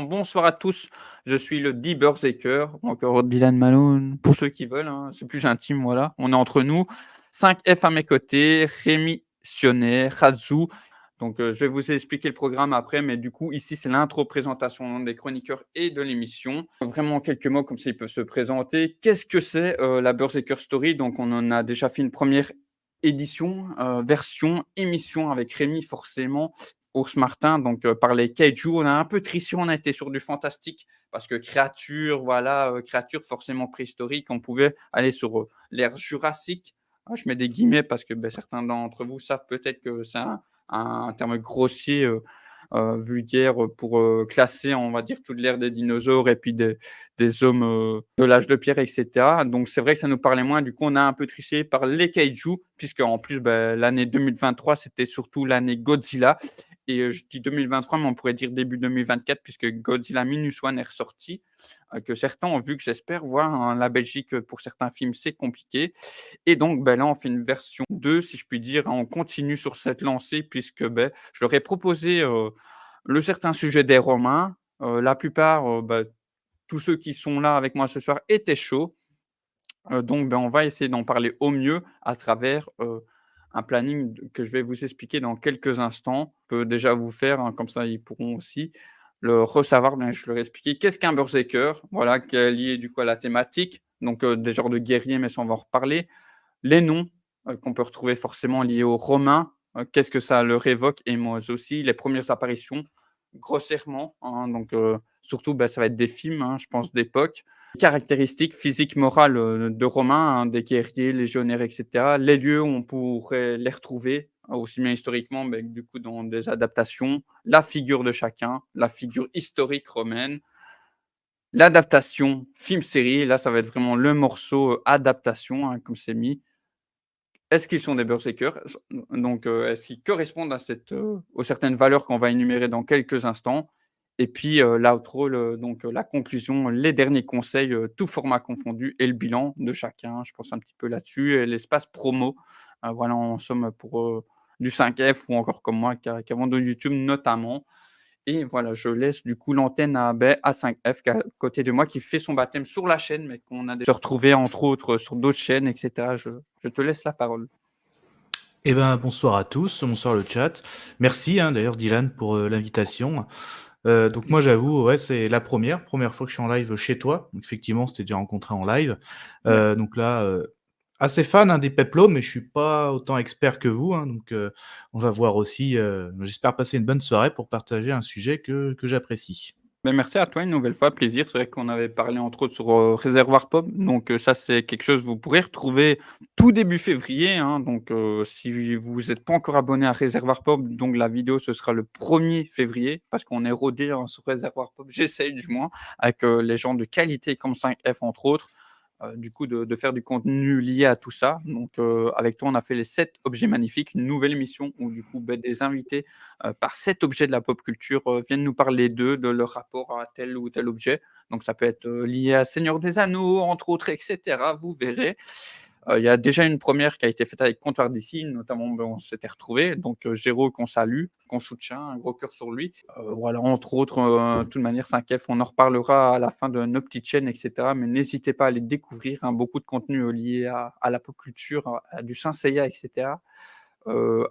bonsoir à tous. Je suis le Die Berserker, ou encore Dylan Malone, pour ceux qui veulent, hein, c'est plus intime, voilà. On est entre nous. 5F à mes côtés, Rémi Sionnet, Razou. Donc, je vais vous expliquer le programme après, mais du coup, ici, c'est l'intro présentation des chroniqueurs et de l'émission. Vraiment, en quelques mots, comme ça, ils peuvent se présenter. Qu'est-ce que c'est la Berserker Story? Donc, on en a déjà fait une première édition, version, émission avec Rémi, forcément. Ours Martin, donc par les kaiju, on a un peu triché, on a été sur du fantastique parce que créatures, voilà, créatures forcément préhistoriques, on pouvait aller sur l'ère jurassique. Ah, je mets des guillemets parce que certains d'entre vous savent peut-être que c'est un terme grossier, vulgaire pour classer, on va dire, toute l'ère des dinosaures et puis des hommes de l'âge de pierre, etc. Donc c'est vrai que ça nous parlait moins. Du coup, on a un peu triché par les kaiju, puisque en plus, l'année 2023, c'était surtout l'année Godzilla. Et je dis 2023, mais on pourrait dire début 2024, puisque Godzilla Minus One est ressorti, que certains ont vu, que j'espère voir. Hein, la Belgique, pour certains films, c'est compliqué. Et donc, là, on fait une version 2, si je puis dire. On continue sur cette lancée, puisque je leur ai proposé le certain sujet des Romains. La plupart, tous ceux qui sont là avec moi ce soir étaient chauds. Donc, on va essayer d'en parler au mieux à travers un planning que je vais vous expliquer dans quelques instants. Je peux déjà vous faire, hein, comme ça ils pourront aussi le ressavoir. Bien, je leur ai expliqué qu'est-ce qu'un berserker, voilà, qui est lié du coup à la thématique, donc des genres de guerriers, mais ça on va en reparler. Les noms qu'on peut retrouver forcément liés aux Romains, qu'est-ce que ça leur évoque, et moi aussi, les premières apparitions, grossièrement, hein, donc surtout, ça va être des films, hein, je pense, d'époque. Caractéristiques physiques, morales de Romains, hein, des guerriers, légionnaires, etc. Les lieux où on pourrait les retrouver, aussi bien historiquement, du coup, dans des adaptations. La figure de chacun, la figure historique romaine. L'adaptation film-série, là, ça va être vraiment le morceau adaptation, hein, comme c'est mis. Est-ce qu'ils sont des berserkers? Donc, est-ce qu'ils correspondent à aux certaines valeurs qu'on va énumérer dans quelques instants? Et puis, l'outro, la conclusion, les derniers conseils, tout format confondu, et le bilan de chacun. Je pense un petit peu là-dessus, et l'espace promo. Voilà, en somme, pour, du 5F, ou encore comme moi qui avons de YouTube notamment. Et voilà, je laisse du coup l'antenne à 5F qui est à côté de moi, qui fait son baptême sur la chaîne, mais qu'on a déjà retrouvé entre autres sur d'autres chaînes, et cetera. Je te laisse la parole. Eh ben, bonsoir à tous, bonsoir le chat. Merci d'ailleurs Dylan pour l'invitation. Donc moi j'avoue, ouais, c'est la première fois que je suis en live chez toi. Donc, effectivement, c'était déjà rencontré en live. Ouais. Donc là, assez fan des peplos, mais je suis pas autant expert que vous. Donc on va voir aussi. J'espère passer une bonne soirée pour partager un sujet que j'apprécie. Merci à toi une nouvelle fois, plaisir. C'est vrai qu'on avait parlé entre autres sur, Réservoir Pop, donc ça c'est quelque chose que vous pourrez retrouver tout début février, hein, donc si vous êtes pas encore abonné à Réservoir Pop, donc la vidéo ce sera le 1er février parce qu'on est rodé, hein, sur Réservoir Pop. J'essaye du moins avec, les gens de qualité comme 5F entre autres. Du coup de faire du contenu lié à tout ça. Donc, avec toi, on a fait les 7 objets magnifiques, une nouvelle émission où du coup, des invités, par 7 objets de la pop culture, viennent nous parler d'eux, de leur rapport à tel ou tel objet. Donc ça peut être, lié à Seigneur des Anneaux, entre autres, et cetera, vous verrez. Il y a déjà une première qui a été faite avec Comptoir d'ici, notamment, on s'était retrouvés, donc Géraud qu'on salue, qu'on soutient, un gros cœur sur lui. Voilà, entre autres, de toute manière 5F, on en reparlera à la fin de nos petites chaînes, et cetera, mais n'hésitez pas à les découvrir, hein, beaucoup de contenu lié à la pop culture, à du Saint Seiya, et cetera.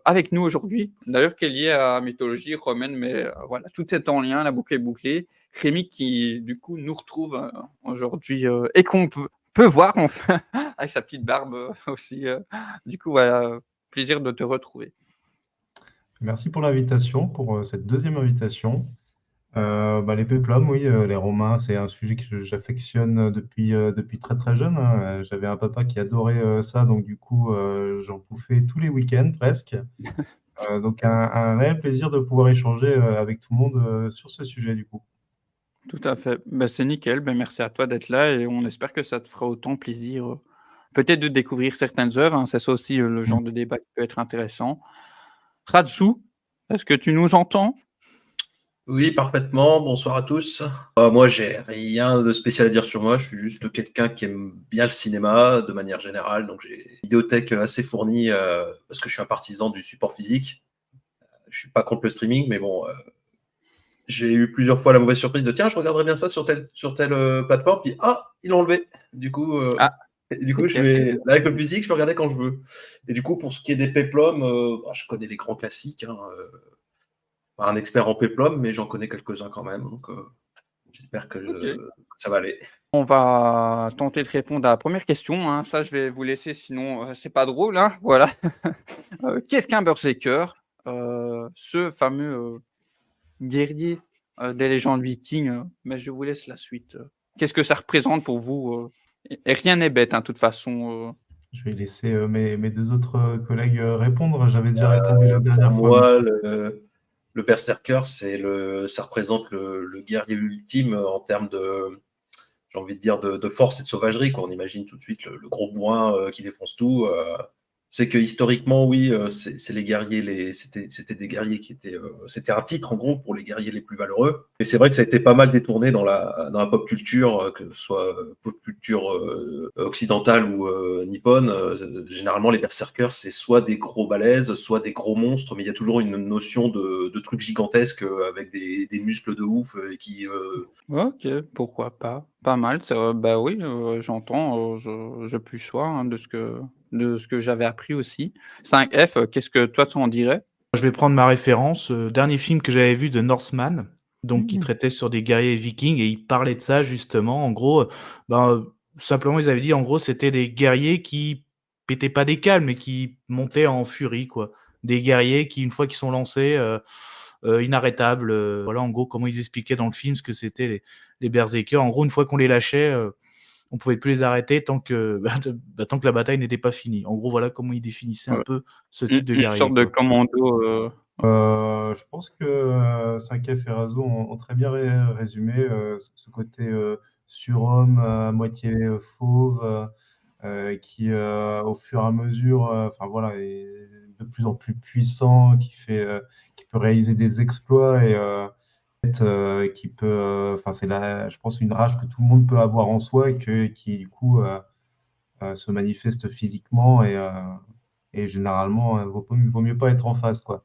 Avec nous aujourd'hui, d'ailleurs qui est lié à la mythologie romaine, mais voilà, tout est en lien, la boucle est bouclée. Rémi qui, du coup, nous retrouve aujourd'hui, et qu'on peut voir avec sa petite barbe aussi. Du coup, voilà, plaisir de te retrouver. Merci pour l'invitation, pour cette deuxième invitation. Les péplums, oui, les Romains, c'est un sujet que j'affectionne depuis très très jeune, hein. J'avais un papa qui adorait ça, donc du coup, j'en bouffais tous les week-ends presque. Donc un réel plaisir de pouvoir échanger avec tout le monde sur ce sujet du coup. Tout à fait. C'est nickel. Merci à toi d'être là, et on espère que ça te fera autant plaisir, peut-être de découvrir certaines œuvres, hein. C'est ça aussi, le Mm. genre de débat qui peut être intéressant. Ratsu, est-ce que tu nous entends? Oui, parfaitement. Bonsoir à tous. Moi, j'ai rien de spécial à dire sur moi. Je suis juste quelqu'un qui aime bien le cinéma de manière générale. Donc, j'ai une vidéothèque assez fournie parce que je suis un partisan du support physique. Je suis pas contre le streaming, mais bon, j'ai eu plusieurs fois la mauvaise surprise de tiens, je regarderais bien ça sur telle plateforme, puis ils l'ont enlevé. Du coup, Ah, je vais là, avec le musique, je peux regarder quand je veux. Et du coup, pour ce qui est des péplums, je connais les grands classiques. Pas un expert en péplum, mais j'en connais quelques-uns quand même. Donc, j'espère que ça va aller. On va tenter de répondre à la première question, hein. Ça, je vais vous laisser, sinon, c'est pas drôle, hein. Voilà. Qu'est-ce qu'un berserker? Ce fameux, guerrier, des légendes vikings, mais je vous laisse la suite. Qu'est-ce que ça représente pour vous? Et rien n'est bête, hein, de toute façon. Je vais laisser mes deux autres collègues répondre. J'avais déjà répondu la Pour dernière fois. moi, le berserker, ça représente le guerrier ultime en termes de, j'ai envie de dire, de force et de sauvagerie, quoi. On imagine tout de suite le gros bourrin qui défonce tout. C'est que historiquement, oui, c'est les guerriers, c'était des guerriers qui étaient, c'était un titre en gros pour les guerriers les plus valeureux. Et c'est vrai que ça a été pas mal détourné dans la pop culture, que ce soit pop culture occidentale ou nippone. Généralement, les berserkers, c'est soit des gros balèzes, soit des gros monstres, mais il y a toujours une notion de trucs gigantesques avec des muscles de ouf qui OK, pourquoi pas? Pas mal, bah, oui, j'entends, je plus sois, hein, de ce que j'avais appris aussi. 5F, qu'est-ce que toi, tu en dirais? Je vais prendre ma référence, dernier film que j'avais vu de Northman, donc qui Mmh. traitait sur des guerriers vikings et il parlait de ça justement. En gros, simplement ils avaient dit en gros c'était des guerriers qui pétaient pas des câbles, mais qui montaient en furie quoi. Des guerriers qui une fois qu'ils sont lancés, inarrêtables, voilà en gros comment ils expliquaient dans le film ce que c'était les berserkers. En gros une fois qu'on les lâchait, on pouvait plus les arrêter tant que, tant que la bataille n'était pas finie. En gros voilà comment ils définissaient un Ouais. peu ce type de Une guerrier sorte de quoi. commando, Je pense que 5F et Razo ont très bien résumé ce côté surhomme, à moitié fauve, qui au fur et à mesure, enfin voilà, est de plus en plus puissant, qui peut réaliser des exploits et qui peut, enfin c'est je pense une rage que tout le monde peut avoir en soi et qui du coup se manifeste physiquement et généralement vaut mieux pas être en face quoi.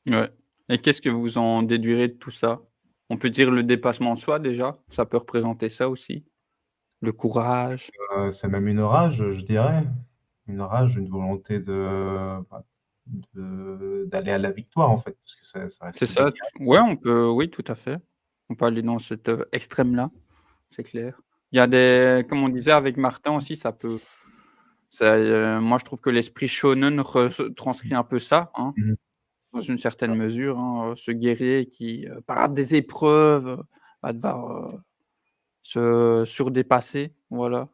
ouais. Et qu'est-ce que vous en déduirez de tout ça? On peut dire le dépassement de soi déjà, ça peut représenter ça aussi? Le courage? C'est même une rage, je dirais. Une rage, une volonté bah, d'aller à la victoire, en fait, parce que ça C'est reste des ça, guerres. ouais, on peut, oui, tout à fait. On peut aller dans cet, extrême-là, c'est clair. Il y a des, comme on disait avec Martin aussi, moi je trouve que l'esprit shonen transcrit un peu ça, hein, Mhm. dans une certaine mesure, hein, ce guerrier qui, par des épreuves, va devoir, se surdépasser, voilà.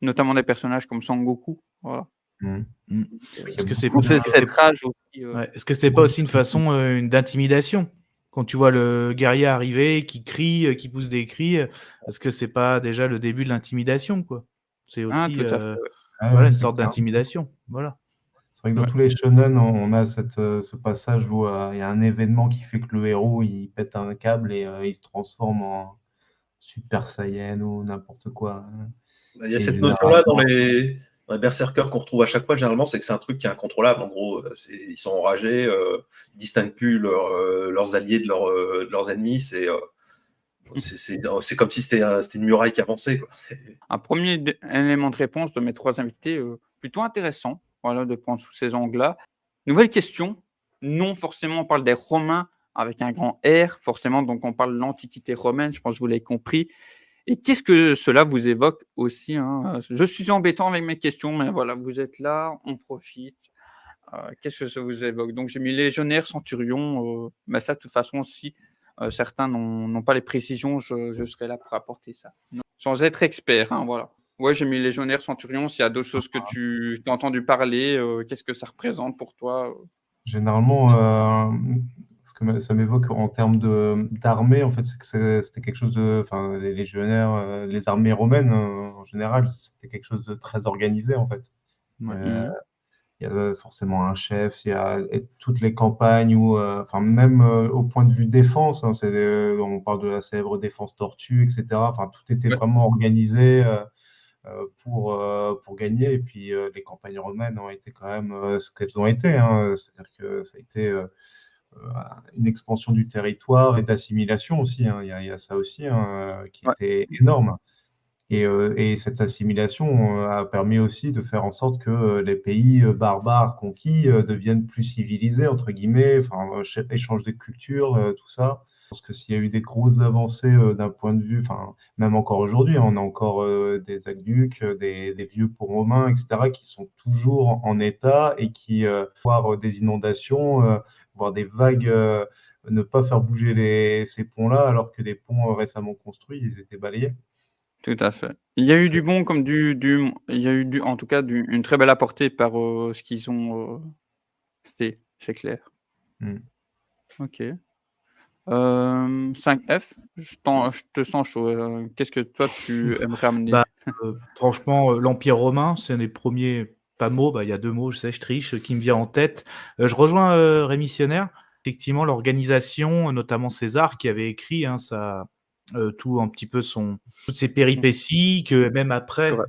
Notamment des personnages comme Sangoku, voilà. Mhm. Mmh. Il y a Est-ce que c'est Donc beaucoup c'est de, cette rage aussi, ouais, est-ce que c'est pas aussi une façon, d'intimidation? Quand tu vois le guerrier arriver, qui crie, qui pousse des cris, est-ce que c'est pas déjà le début de l'intimidation, quoi? C'est ah aussi, tout à fait, ouais. ah voilà, ouais, une c'est sorte clair. d'intimidation, voilà. C'est vrai que dans Ouais. tous les shonen, on a ce passage où il y a un événement qui fait que le héros, il pète un câble et il se transforme en Super Saiyan ou n'importe quoi, hein. il y a Et cette notion-là généralement, dans les berserkers qu'on retrouve à chaque fois, généralement, c'est que c'est un truc qui est incontrôlable. En gros, ils sont enragés, ils distinguent plus leurs alliés de leurs ennemis. C'est comme si c'était une muraille qui avançait, quoi. Un premier élément de réponse de mes 3 invités, plutôt intéressant, voilà, de prendre sous ces angles-là. Nouvelle question, non forcément on parle des Romains avec un grand R, forcément, donc on parle de l'Antiquité romaine, je pense que vous l'avez compris. Et qu'est-ce que cela vous évoque aussi, hein? Je suis embêtant avec mes questions, mais voilà, vous êtes là, on profite. Qu'est-ce que ça vous évoque? Donc j'ai mis légionnaire, centurion, mais ça de toute façon si, certains n'ont pas les précisions, je serai là pour apporter ça. Non, sans être expert, hein, voilà. Ouais, j'ai mis légionnaire, centurion, s'il y a d'autres choses que tu as entendu parler, qu'est-ce que ça représente pour toi? généralement, ce que ça m'évoque en termes d'armée, en fait, c'est que c'était quelque chose de, enfin, les légionnaires, les armées romaines en général, c'était quelque chose de très organisé, en fait. Ouais. Euh, Mmh. Il y a forcément un chef, il y a et toutes les campagnes où, enfin, même au point de vue défense, hein, on parle de la célèbre défense tortue, etc. Enfin, tout était Ouais. vraiment organisé pour gagner. Et puis, les campagnes romaines ont été quand même ce qu'elles ont été, hein. C'est-à-dire que ça a été une expansion du territoire et d'assimilation aussi, hein. Il y a ça aussi, hein, qui Ouais, était énorme. Et cette assimilation a permis aussi de faire en sorte que les pays barbares conquis deviennent plus civilisés, entre guillemets, enfin, échange de cultures, tout ça. Je pense que s'il y a eu des grosses avancées d'un point de vue, enfin, même encore aujourd'hui, hein, on a encore des aqueducs, des vieux ponts romains, etc., qui sont toujours en état et qui, voire des inondations, voire des vagues, ne pas faire bouger ces ponts-là, alors que des ponts récemment construits, ils étaient balayés. tout à fait. Il y a eu du C'est- bon comme il y a eu du en tout cas une très belle apportée par, ce qu'ils ont, fait, c'est clair. Mm. OK. 5F, je te sens chaud, qu'est-ce que toi tu aimerais amener? Bah, franchement, l'Empire romain, c'est un des premiers pas mots, bah, il y a 2 mots, je sais, je triche, qui me vient en tête. Je rejoins, Rémi Sionner. Effectivement, l'organisation, notamment César qui avait écrit, hein, tout un petit peu toutes ses Mmh, péripéties que même c'est après, vrai.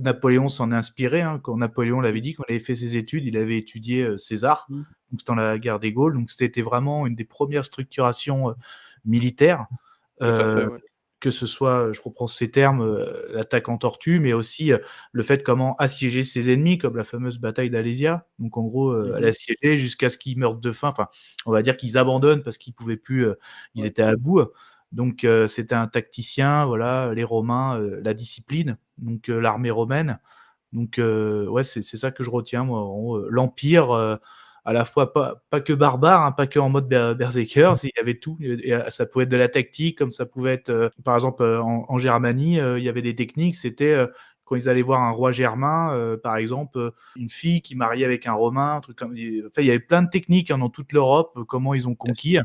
Napoléon s'en est inspiré, hein. Quand Napoléon l'avait dit, quand il avait fait ses études, il avait étudié, César, Mmh, donc c'était dans la guerre des Gaules, donc c'était vraiment une des premières structurations, militaires. tout à fait, Heu, ouais. que ce soit, je reprends ces termes, l'attaque en tortue, mais aussi, le fait comment assiéger ses ennemis, comme la fameuse bataille d'Alésia. Donc en gros, elle Mmh. assiégeait jusqu'à ce qu'ils meurent de faim, enfin, on va dire qu'ils abandonnent parce qu'ils pouvaient plus, ils Ouais. étaient à bout. Donc c'était un tacticien, voilà, les Romains, la discipline, donc l'armée romaine. Donc ouais, c'est ça que je retiens moi, en gros, l'empire, à la fois pas que barbare, hein, pas que en mode berserker, il y avait tout et ça pouvait être de la tactique, comme ça pouvait être, par exemple, en Germanie, il y avait des techniques, c'était, quand ils allaient voir un roi germain, par exemple, une fille qui mariait avec un romain, un truc comme enfin, il y avait plein de techniques, hein, dans toute l'Europe, comment ils ont Yes. conquis.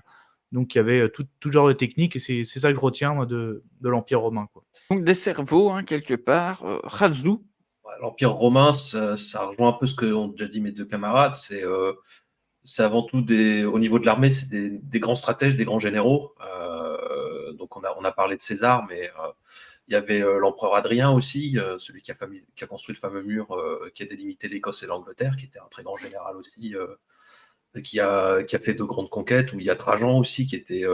Donc il y avait, tout genre de techniques et c'est ça que je retiens moi de l'empire romain, quoi. Donc des cerveaux, hein, quelque part, Razou. Ouais, l'Empire romain, ça rejoint un peu ce qu'ont déjà dit mes deux camarades. C'est avant tout au niveau de l'armée, c'est des grands stratèges, des grands généraux. Donc on a parlé de César, mais il y avait l'empereur Adrien aussi, celui qui a construit le fameux mur qui a délimité l'Écosse et l'Angleterre, qui était un très grand général aussi, qui a fait de grandes conquêtes. Où il y a Trajan aussi, qui était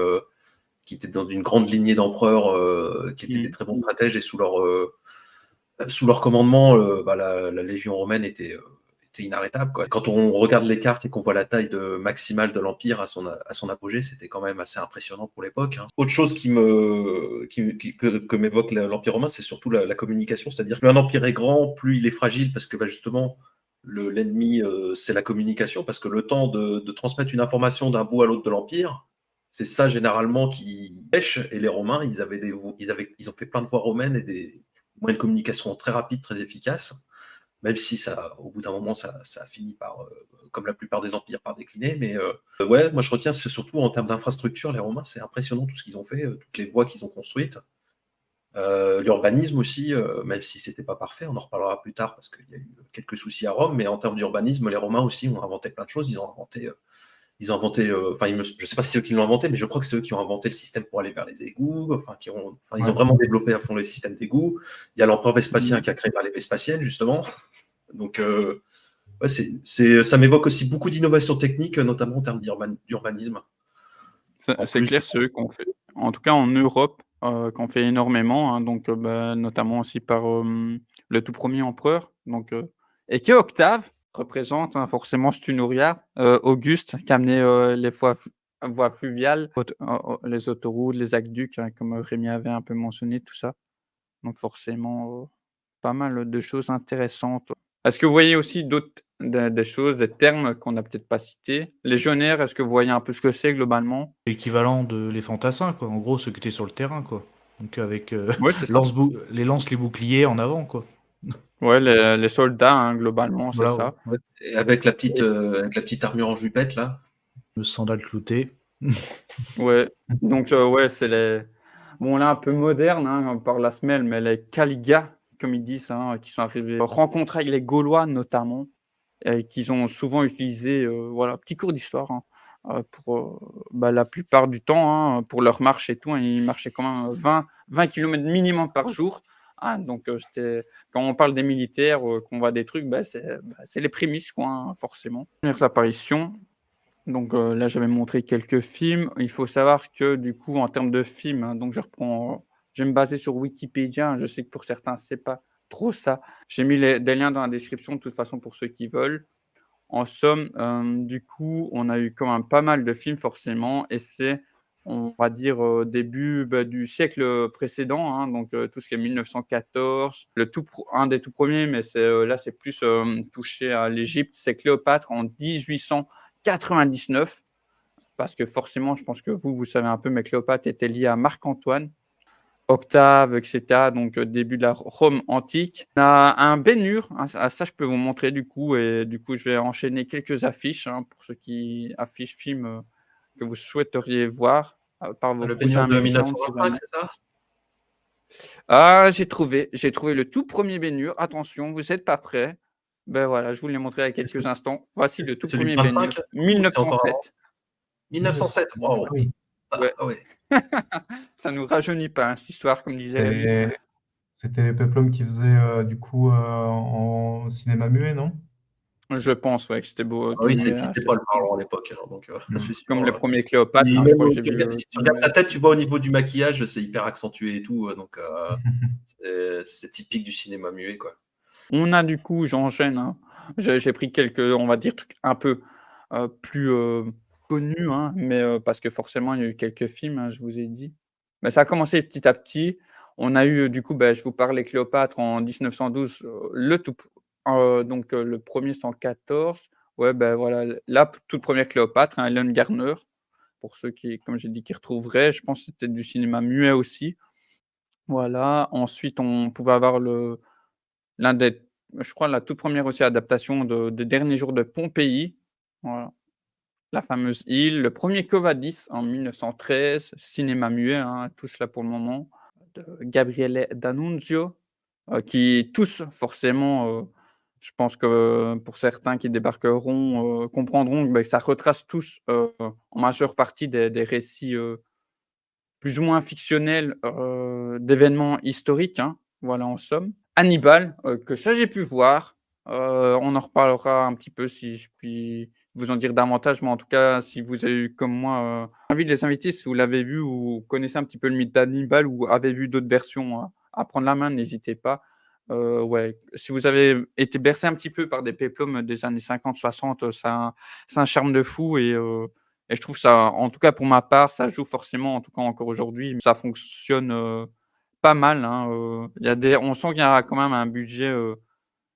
dans une grande lignée d'empereurs, qui étaient des Mmh. très bons stratèges, et sous leur commandement, bah, la Légion romaine était inarrêtable, quoi. Quand on regarde les cartes et qu'on voit la taille maximale de l'Empire à son apogée, c'était quand même assez impressionnant pour l'époque, hein. Autre chose que m'évoque l'Empire romain, c'est surtout la communication. C'est-à-dire que plus un empire est grand, plus il est fragile, parce que bah, justement, l'ennemi, c'est la communication, parce que le temps de transmettre une information d'un bout à l'autre de l'Empire, c'est ça généralement qui pêche. Et les Romains, ils ont fait plein de voies romaines et des moyens de communication très rapides, très efficaces, même si ça, au bout d'un moment, ça a fini par, comme la plupart des empires, par décliner. Mais ouais, moi je retiens, c'est surtout en termes d'infrastructure, les Romains, c'est impressionnant tout ce qu'ils ont fait, toutes les voies qu'ils ont construites. L'urbanisme aussi, même si c'était pas parfait, on en reparlera plus tard parce qu'il y a eu quelques soucis à Rome, mais en termes d'urbanisme, les Romains aussi ont inventé plein de choses. Ils ont inventé, enfin, je ne sais pas si c'est eux qui l'ont inventé, mais je crois que c'est eux qui ont inventé le système pour aller vers les égouts. Enfin, ils Ouais. ont vraiment développé à fond les systèmes d'égouts. Il y a l'empereur Vespasien Mmh. qui a créé les Vespasiennes, justement. Donc, ouais, ça m'évoque aussi beaucoup d'innovations techniques, notamment en termes d'urbanisme. En C'est plus, clair, c'est eux qui ont fait. En tout cas, en Europe, qui ont fait énormément, hein, donc bah, notamment aussi par, le tout premier empereur, donc et que Octave représente, hein, forcément, si tu nous regardes, Auguste qui a amené, les voies fluviales, les autoroutes, les aqueducs, hein, comme, Rémi avait un peu mentionné, tout ça. Donc forcément, pas mal de choses intéressantes. Est-ce que vous voyez aussi d'autres des choses, des termes qu'on n'a peut-être pas cités? Légionnaire, est-ce que vous voyez un peu ce que c'est globalement? L'équivalent de les fantassins, quoi. En gros, ceux qui étaient sur le terrain, quoi. Donc avec, Ouais, c'est ça. les lances, les boucliers en avant, quoi. Ouais, les soldats, hein, globalement, c'est Voilà, ouais. ça. Ouais. et Et avec la petite armure en jupette, là. Le sandal clouté. ouais, donc ouais, c'est les bon là, un peu moderne, hein, par la semelle, mais les Caligas, comme ils disent, hein, qui sont arrivés rencontrer avec les Gaulois notamment et qu'ils ont souvent utilisé, voilà, petit cours d'histoire, hein, pour, bah, la plupart du temps, hein, pour leur marche et tout, hein, ils marchaient quand même 20 kilomètres minimum par jour. Ah donc c'était quand on parle des militaires, qu'on voit des trucs, bah, c'est les prémices quoi, hein, forcément. Premières apparitions Donc là, j'avais montré quelques films. Il faut savoir que du coup, en termes de films, hein, donc je vais me baser sur Wikipédia, hein. Je sais que pour certains, c'est pas trop ça. J'ai mis des liens dans la description de toute façon pour ceux qui veulent. En somme, du coup, on a eu quand même pas mal de films forcément et c'est, on va dire, début, du siècle précédent, hein, donc tout ce qui est 1914. Un des tout premiers, mais là, c'est plus, touché à l'Égypte, c'est Cléopâtre en 1899 parce que forcément, je pense que vous savez un peu, mais Cléopâtre était liée à Marc-Antoine. Octave, et cetera, donc début de la Rome antique. On a un Ben-Hur, hein, ça je peux vous montrer du coup et du coup je vais enchaîner quelques affiches, hein, pour ceux qui affiches films, que vous souhaiteriez voir, par vos Le cousins baigneur de américains si 1925, jamais. c'est ça? Ah, j'ai trouvé le tout premier Ben-Hur. Attention, vous êtes pas prêts. Ben voilà, je vous l'ai montré il y a C'est ce- quelques instants. Voici le c'est tout celui de premier Ben-Hur, 25 ou c'est encore avant? 1907. 1907, waouh! Ah oui, Ouais, Ah ouais. ça nous rajeunit pas, hein, cette histoire, comme disait Rémi. c'était c'était les Peplum qui faisaient du coup en cinéma muet, non? Je pense, ouais, que c'était beau, Ah du oui, ça muet à n'existait cette pas le époque. parlant à l'époque, hein, donc Hmm. c'est sûr. Comme les premiers Cléopâtre, Puis hein, je même crois que j'ai vu, si tu regardes sa tête, tu vois au niveau du maquillage, c'est hyper accentué et tout, donc c'est typique du cinéma muet, quoi. On a du coup, j'enchaîne, hein, j'ai pris quelques, on va dire, trucs un peu, plus, connus, hein, mais parce que forcément il y a eu quelques films, hein, je vous ai dit. Mais ça a commencé petit à petit. On a eu, du coup, je vous parlais Cléopâtre en 1912, donc le premier c'est en 14. Ouais, voilà, la toute première Cléopâtre, hein, Hélène Garner, pour ceux qui, comme j'ai dit, qui retrouveraient. Je pense que c'était du cinéma muet aussi. Voilà, ensuite on pouvait avoir l'un des je crois la toute première aussi adaptation des Derniers jours de Pompéi, voilà, la fameuse île, le premier Quo Vadis en 1913, cinéma muet, hein, tout cela pour le moment, de Gabriele D'Annunzio, qui tous forcément, je pense que pour certains qui débarqueront, comprendront, que ça retrace tous, en majeure partie des récits, plus ou moins fictionnels, d'événements historiques, hein, voilà en somme. Hannibal, que ça j'ai pu voir, on en reparlera un petit peu si je puis vous en dire davantage, mais en tout cas, si vous avez eu comme moi, envie de les inviter, si vous l'avez vu ou connaissez un petit peu le mythe d'Hannibal ou avez vu d'autres versions, à prendre la main, n'hésitez pas. Ouais, si vous avez été bercé un petit peu par des péplums des années 50-60, c'est un charme de fou et je trouve ça, en tout cas pour ma part, ça joue forcément, en tout cas encore aujourd'hui, ça fonctionne, pas mal, hein, on sent qu'il y a quand même un budget,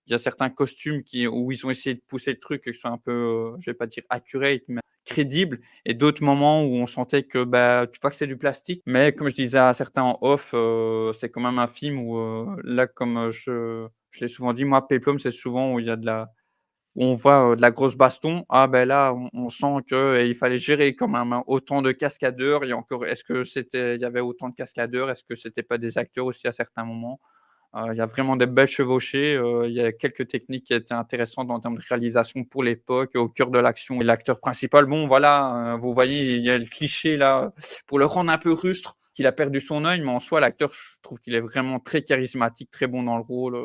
il y a certains costumes où ils ont essayé de pousser le truc et que ce soit un peu, je vais pas dire accurate, mais crédible et d'autres moments où on sentait que, tu vois que c'est du plastique, mais comme je disais à certains en off, c'est quand même un film où, là, comme, je l'ai souvent dit, moi, péplum, c'est souvent où il y a où on voit, de la grosse baston. Ah là, on sent que il fallait gérer quand même, hein, autant de cascadeurs et encore, est-ce que il y avait autant de cascadeurs? Est-ce que c'était pas des acteurs aussi à certains moments? Il y a vraiment des belles chevauchées, il y a quelques techniques qui étaient intéressantes en termes de réalisation pour l'époque. Au cœur de l'action et l'acteur principal, bon voilà, vous voyez, il y a le cliché là, pour le rendre un peu rustre, qu'il a perdu son œil, mais en soi l'acteur, je trouve qu'il est vraiment très charismatique, très bon dans le rôle,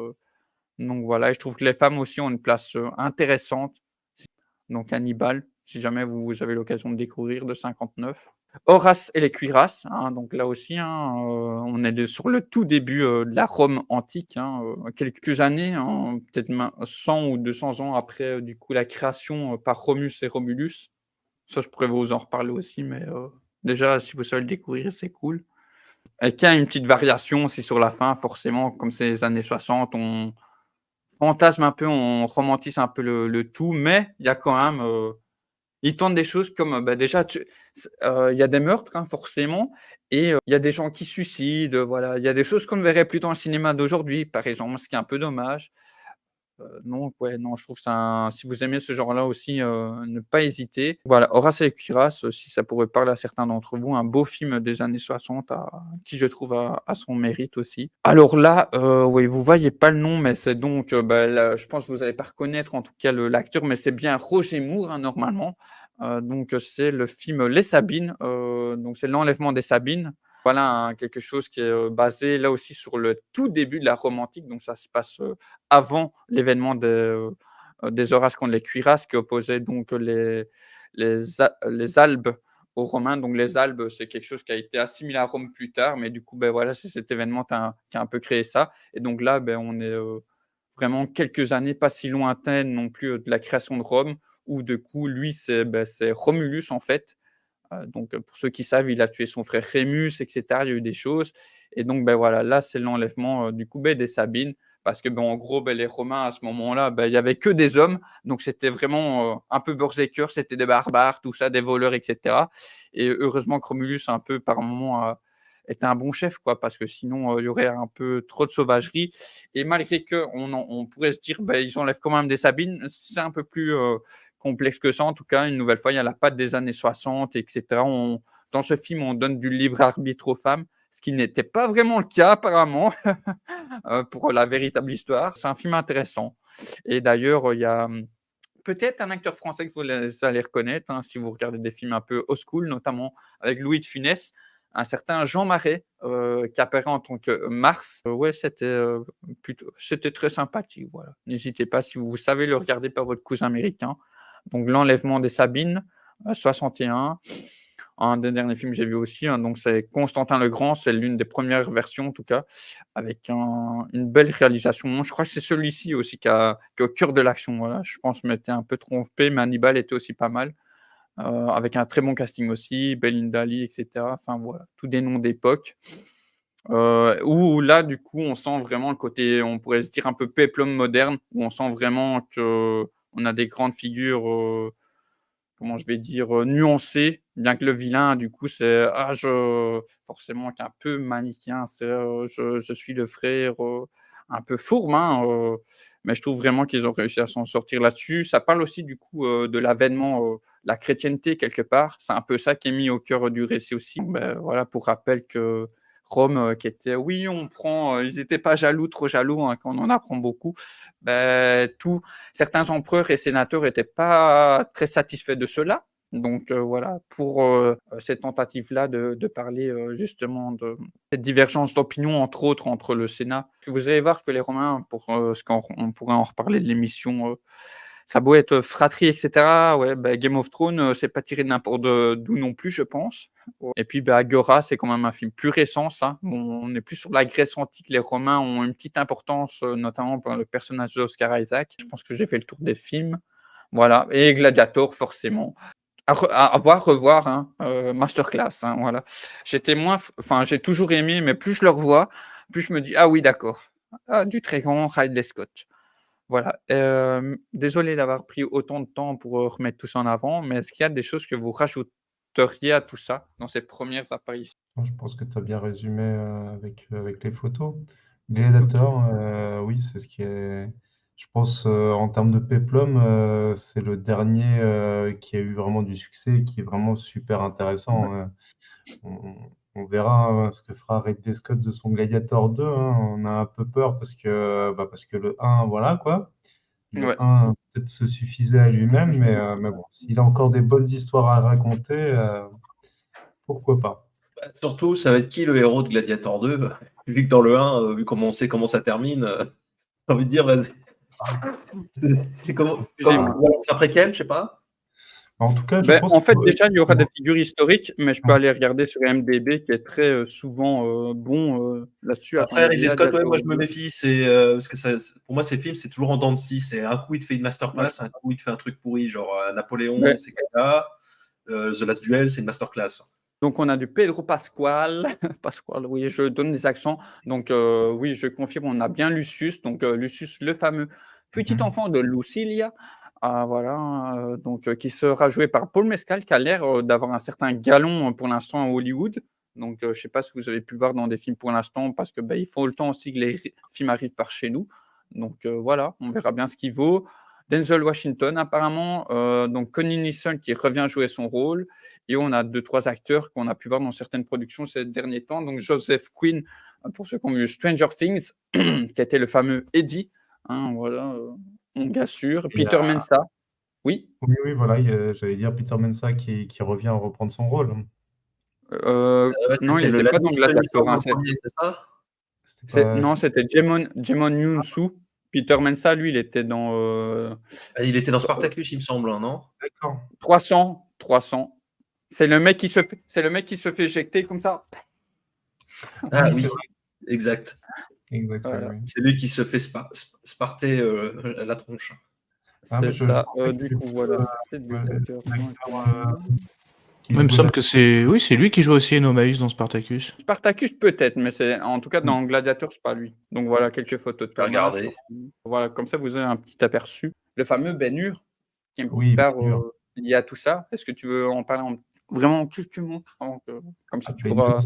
donc voilà et je trouve que les femmes aussi ont une place, intéressante. Donc Hannibal, si jamais vous avez l'occasion de découvrir, de 59. Horace et les cuirasses, hein, donc là aussi, hein, on est sur le tout début, de la Rome antique, hein, quelques années, hein, peut-être 100 ou 200 ans après, du coup, la création, par Romulus et Romulus. Ça, je pourrais vous en reparler aussi, mais déjà, si vous savez le découvrir, c'est cool et qu'il y a une petite variation aussi sur la fin, forcément, comme c'est les années 60, on fantasme un peu, on romantise un peu le tout, mais il y a quand même, ils tentent des choses comme, déjà il y a des meurtres, hein, forcément et il y a des gens qui se suicident, voilà. Il y a des choses qu'on ne verrait plus dans le cinéma d'aujourd'hui, par exemple, ce qui est un peu dommage. Donc ouais, non, je trouve ça si vous aimez ce genre-là aussi, ne pas hésiter. Voilà, Horace et les cuirasses, si ça pourrait parler à certains d'entre vous, un beau film des années 60 qui je trouve a son mérite aussi. Alors là, oui, vous voyez pas le nom, mais c'est donc, là, je pense que vous allez pas reconnaître en tout cas l'acteur, mais c'est bien Roger Moore, hein, normalement. Donc c'est le film Les Sabines, donc c'est l'enlèvement des Sabines. Voilà, quelque chose qui est, basé là aussi sur le tout début de la Rome antique, donc ça se passe, avant l'événement des Horaces contre les Cuirasses qui opposaient donc les Albes aux Romains. Donc les Albes, c'est quelque chose qui a été assimilé à Rome plus tard, mais du coup, voilà, c'est cet événement qui a un peu créé ça. Et donc là, on est vraiment quelques années pas si lointaines non plus de la création de Rome, où du coup, lui, c'est Romulus en fait. Donc pour ceux qui savent, il a tué son frère Rémus, etc. Il y a eu des choses. Et donc voilà, là, c'est l'enlèvement du coup des Sabines. Parce que en gros, les Romains, à ce moment-là, il y avait que des hommes. Donc c'était vraiment un peu berserker, c'était des barbares, tout ça, des voleurs, etc. Et heureusement que Romulus, un peu par moment, était un bon chef, quoi, parce que sinon, il y aurait un peu trop de sauvagerie. Et malgré on pourrait se dire, ils enlèvent quand même des Sabines, c'est un peu plus complexe que ça. En tout cas, une nouvelle fois, il y a la patte des années 60, etc. Dans ce film, on donne du libre arbitre aux femmes, ce qui n'était pas vraiment le cas apparemment pour la véritable histoire. C'est un film intéressant. Et d'ailleurs, il y a peut-être un acteur français que vous allez reconnaître si vous regardez des films un peu old school, notamment avec Louis de Funès, un certain Jean Marais qui apparaît en tant que Mars. Ouais, c'était très sympathique. Voilà. N'hésitez pas, si vous savez le regarder par votre cousin américain. Donc l'enlèvement des Sabines, 61. Un des derniers films que j'ai vu aussi, donc c'est Constantin le Grand, c'est l'une des premières versions en tout cas, avec une belle réalisation. Je crois que c'est celui-ci aussi qui est au cœur de l'action. Voilà. Je pense que je m'étais un peu trompé, mais Hannibal était aussi pas mal, avec un très bon casting aussi, Belinda Lee, etc. Enfin voilà, tous des noms d'époque. Où là, du coup, on sent vraiment le côté, on pourrait se dire un peu péplum moderne, où on sent vraiment qu'on a des grandes figures, comment je vais dire, nuancées, bien que le vilain, du coup, c'est forcément qui est un peu manichéen, c'est je suis le frère un peu fourbe, mais je trouve vraiment qu'ils ont réussi à s'en sortir là-dessus. Ça parle aussi, du coup, de l'avènement, la chrétienté, quelque part. C'est un peu ça qui est mis au cœur du récit aussi. Voilà, pour rappel que Rome, qui était oui, ils n'étaient pas jaloux, trop jaloux, quand on en apprend beaucoup. Certains empereurs et sénateurs n'étaient pas très satisfaits de cela. Donc voilà, pour cette tentative-là de parler justement de cette divergence d'opinion, entre autres, entre le Sénat. Vous allez voir que les Romains, pour ce qu'on pourrait en reparler de l'émission, ça a beau être fratrie, etc. Ouais, Game of Thrones, c'est pas tiré de n'importe d'où non plus, je pense. Et puis Agora, c'est quand même un film plus récent, ça. Bon, on est plus sur la Grèce antique. Les Romains ont une petite importance, notamment pour le personnage d'Oscar Isaac. Je pense que j'ai fait le tour des films. Voilà. Et Gladiator, forcément. À voir, revoir, masterclass, voilà. J'ai toujours aimé, mais plus je le revois, plus je me dis: «Ah oui, d'accord. Ah, du très grand Ridley Scott». Voilà, désolé d'avoir pris autant de temps pour, remettre tout ça en avant, mais est-ce qu'il y a des choses que vous rajouteriez à tout ça, dans ces premières apparitions? Je pense que tu as bien résumé avec les photos. OK. Gladiator, oui, c'est ce qui est. Je pense, en termes de péplum, c'est le dernier qui a eu vraiment du succès et qui est vraiment super Ouais. intéressant. On verra ce que fera Ridley Scott de son Gladiator 2. On a un peu peur parce que le 1, voilà quoi. Le Ouais. 1 peut-être se suffisait à lui-même, mais bon, s'il a encore des bonnes histoires à raconter, pourquoi pas. Surtout, ça va être qui le héros de Gladiator 2? Vu que dans le 1, vu comment on sait comment ça termine, j'ai envie de dire, vas-y. C'est comment, Excusez-moi. c'est après quel, je sais pas. En tout cas, je pense En fait, que déjà, il y aura des figures historiques, mais je peux aller regarder sur IMDb qui est très, souvent, bon, là-dessus. Après, Attendez, Ridley Scott, ouais, moi je Gladiator me 2. méfie, parce que pour moi ces films c'est toujours en dents de scie. C'est un coup il te fait une Ouais. masterclass, un coup il te fait un truc pourri, genre Napoléon, Ouais. c'est Kata, The Last Duel, c'est une masterclass. Donc on a du Pedro Pascal, Pasquale, oui, je donne des accents. Donc oui, je confirme, on a bien Lucius, donc Lucius, le fameux petit mmh enfant de Lucilia, voilà, donc qui sera joué par Paul Mescal, qui a l'air, d'avoir un certain galon, pour l'instant à Hollywood. Donc je ne sais pas si vous avez pu le voir dans des films pour l'instant parce que, il faut le temps aussi que les films arrivent par chez nous. Donc voilà, on verra bien ce qu'il vaut. Denzel Washington apparemment, donc Connie Nielsen qui revient jouer son rôle. Et on a 2-3 acteurs qu'on a pu voir dans certaines productions ces derniers temps. Donc Joseph Quinn, pour ceux qui ont vu Stranger Things, qui a été le fameux Eddie, voilà, mon gars sûr. et Peter Mensah, oui, oui, oui, voilà, j'allais dire Peter Mensah qui revient reprendre son rôle. Ouais, non, il c'était n'était pas dans l'ami Gladiator, Stoney dans le premier, c'est ça? C'était pas non, c'était Djimon Hounsou. Peter Mensah, lui, il était dans Il était dans Spartacus, il me semble, non? D'accord. 300. C'est le mec qui se fait éjecter comme ça. Ah Oui, oui, c'est vrai. exact. Exact, oui, Voilà. oui. C'est lui qui se fait sparter la tronche. Ah, mais C'est je ça. pensais que Du c'était coup, voilà. C'est des ouais, acteurs qui ont été l'acteur qui Il me jouait semble là. que c'est oui, c'est lui qui joue aussi Enomaus dans Spartacus. Spartacus peut-être, mais c'est en tout cas dans Gladiator, c'est pas lui. Donc voilà quelques photos de Je vais tournage. regarder. Voilà, comme ça vous avez un petit aperçu. Le fameux Ben Hur, qui est une petite Oui, part Ben Hur. liée à tout ça. Est-ce que tu veux en parler vraiment en quelques mots comme ça tu Ben Hur, pourras.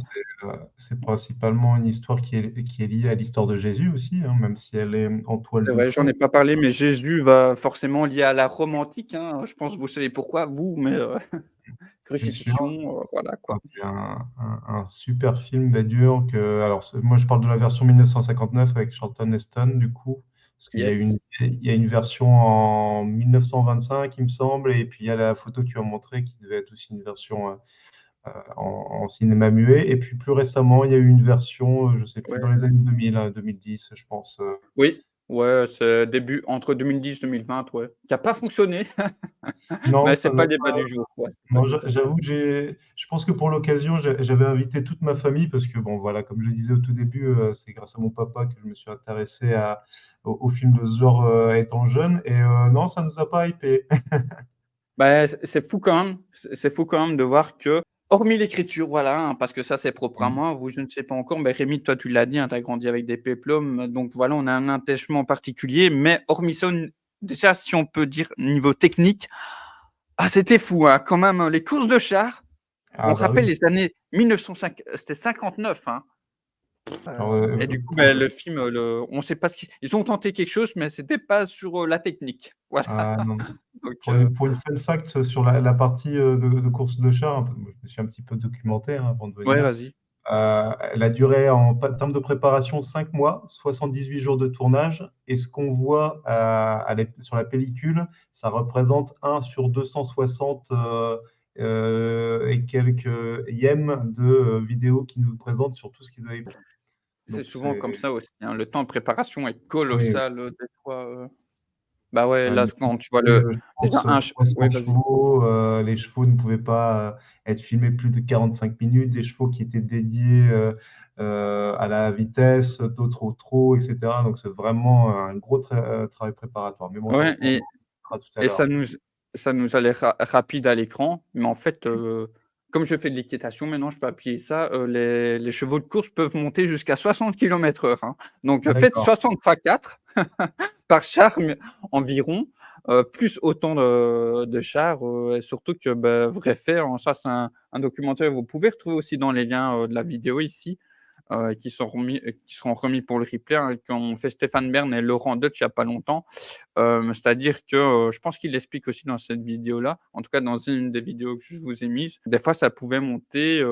c'est principalement une histoire qui est liée à l'histoire de Jésus aussi, hein, même si elle est en toile C'est de vrai, j'en fond. ai pas parlé, mais Jésus va forcément lié à la Rome antique, hein. Je pense que vous savez pourquoi, vous, mais C'est sûr. crucifixion, voilà quoi. C'est un super film, Ben Hur, alors, moi je parle de la version 1959 avec Charlton Heston, du coup, parce qu'il y a Yes. il y a une version en 1925, il me semble, et puis il y a la photo que tu as montrée qui devait être aussi une version en cinéma muet. Et puis plus récemment, il y a eu une version, je ne sais plus, dans Ouais. les années 2000, 2010, je pense. Oui, ouais, c'est début entre 2010 2020, ouais. Qui a pas fonctionné, Non, mais ça c'est pas n'a le débat du jour, ouais, c'est pas Non, le débat du jour. j'avoue que je pense que pour l'occasion, j'avais invité toute ma famille parce que, bon, voilà, comme je le disais au tout début, c'est grâce à mon papa que je me suis intéressé aux films de ce genre étant jeune. Et non, ça ne nous a pas hypé. Bah, c'est fou quand même, c'est fou quand même de voir que, hormis l'écriture, voilà, hein, parce que ça, c'est propre à moi, vous, je ne sais pas encore, mais Rémi, toi, tu l'as dit, hein, tu as grandi avec des péplums, donc voilà, on a un attachement particulier, mais hormis ça, déjà, si on peut dire niveau technique, ah, c'était fou, hein, quand même, les courses de chars, on Ah, bah rappelle oui. les années 1905, c'était 59, hein. Alors, Et du coup, le film, on sait pas ils ont tenté quelque chose, mais c'était pas sur, la technique. Voilà, non. donc Pour une fun fact sur la partie de course de char, moi, je me suis un petit peu documenté, hein, avant de ouais, venir. vas-y. Elle a duré en termes de préparation 5 mois, 78 jours de tournage. Et ce qu'on voit sur la pellicule, ça représente 1 sur 260 et quelques yens de vidéos qui nous présentent sur tout ce qu'ils avaient pris. C'est Donc, souvent comme ça aussi, hein. Le temps de préparation est oui, colossal, des fois, bah, ouais, ouais, là, quand tu vois le je déjà pense un 300 oui, vas-y. chevaux. Les chevaux ne pouvaient pas être filmés plus de 45 minutes. Des chevaux qui étaient dédiés à la vitesse, d'autres au trot, etc. Donc, c'est vraiment un gros travail préparatoire. Mais bon, Ouais on en parlera tout à et l'heure. ça nous a l'air rapide à l'écran, mais en fait, comme je fais de l'équitation maintenant, je peux appuyer ça, les chevaux de course peuvent monter jusqu'à 60 km/h, hein. Donc, faites D'accord. 60 fois 4 par char environ, plus autant de chars, et surtout que, bah, vrai fait, hein, ça c'est un documentaire que vous pouvez retrouver aussi dans les liens, de la vidéo ici, qui seront remis pour le replay, hein, qu'ont fait Stéphane Bern et Laurent Deutsch il y a pas longtemps. C'est-à-dire que, je pense qu'il l'explique aussi dans cette vidéo-là, en tout cas dans une des vidéos que je vous ai mises. Des fois, ça pouvait monter,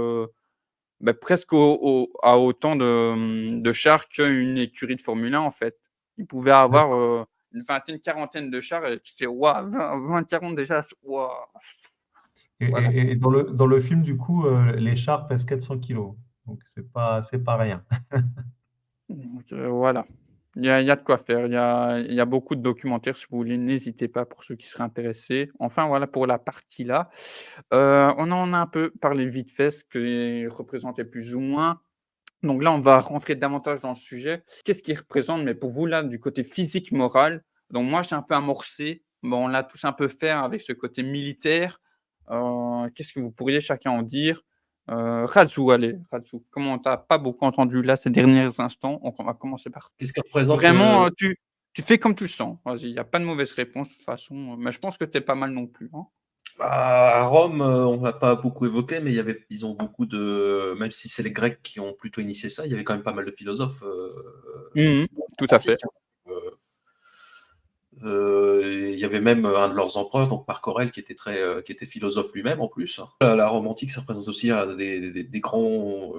bah, presque à autant de chars qu'une écurie de Formule 1, en fait. Ils pouvaient avoir, D'accord. une vingtaine, quarantaine de chars et tu fais: «Waouh, 20-40 déjà, waouh!» Voilà. Et dans le film, du coup, les chars pèsent 400 kilos. Donc, c'est pas rien. Donc voilà. Il y a de quoi faire. Il y a beaucoup de documentaires si vous voulez, n'hésitez pas pour ceux qui seraient intéressés. Enfin voilà pour la partie là. On en a un peu parlé vite fait, ce qui représentait plus ou moins. Donc là, on va rentrer davantage dans le sujet. Qu'est-ce qui représente, mais pour vous là, du côté physique, moral? Donc moi, j'ai un peu amorcé. Bon, on l'a tous un peu fait avec ce côté militaire. Qu'est-ce que vous pourriez chacun en dire? Ratsu, allez, Ratsu, comme on t'a pas beaucoup entendu là ces derniers instants, on va commencer par Qu'est-ce que représente vraiment, tu fais comme tu le sens. Vas-y, il y a pas de mauvaise réponse de toute façon, mais je pense que tu es pas mal non plus, hein? à Rome, on l'a pas beaucoup évoqué, mais il y avait, disons, beaucoup de. Même si c'est les Grecs qui ont plutôt initié ça, il y avait quand même pas mal de philosophes Mmh. Tout à fait. antiques, hein. Il y avait même un de leurs empereurs, donc Marc Aurèle, qui était philosophe lui-même en plus. La Rome antique, ça représente aussi des grands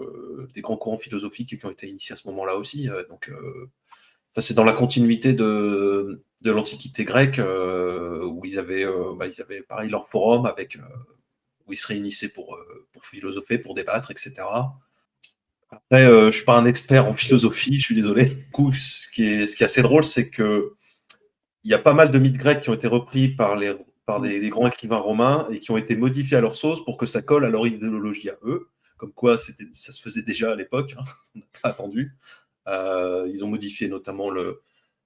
courants philosophiques qui ont été initiés à ce moment-là aussi. Enfin, c'est dans la continuité de l'Antiquité grecque, où ils avaient pareil leur forum où ils se réunissaient pour philosopher, pour débattre, etc. Après, je suis pas un expert en philosophie, je suis désolé. Du coup, ce qui est assez drôle, c'est que il y a pas mal de mythes grecs qui ont été repris par des grands écrivains romains et qui ont été modifiés à leur sauce pour que ça colle à leur idéologie à eux. Comme quoi, ça se faisait déjà à l'époque, hein, on n'a pas attendu. Ils ont modifié notamment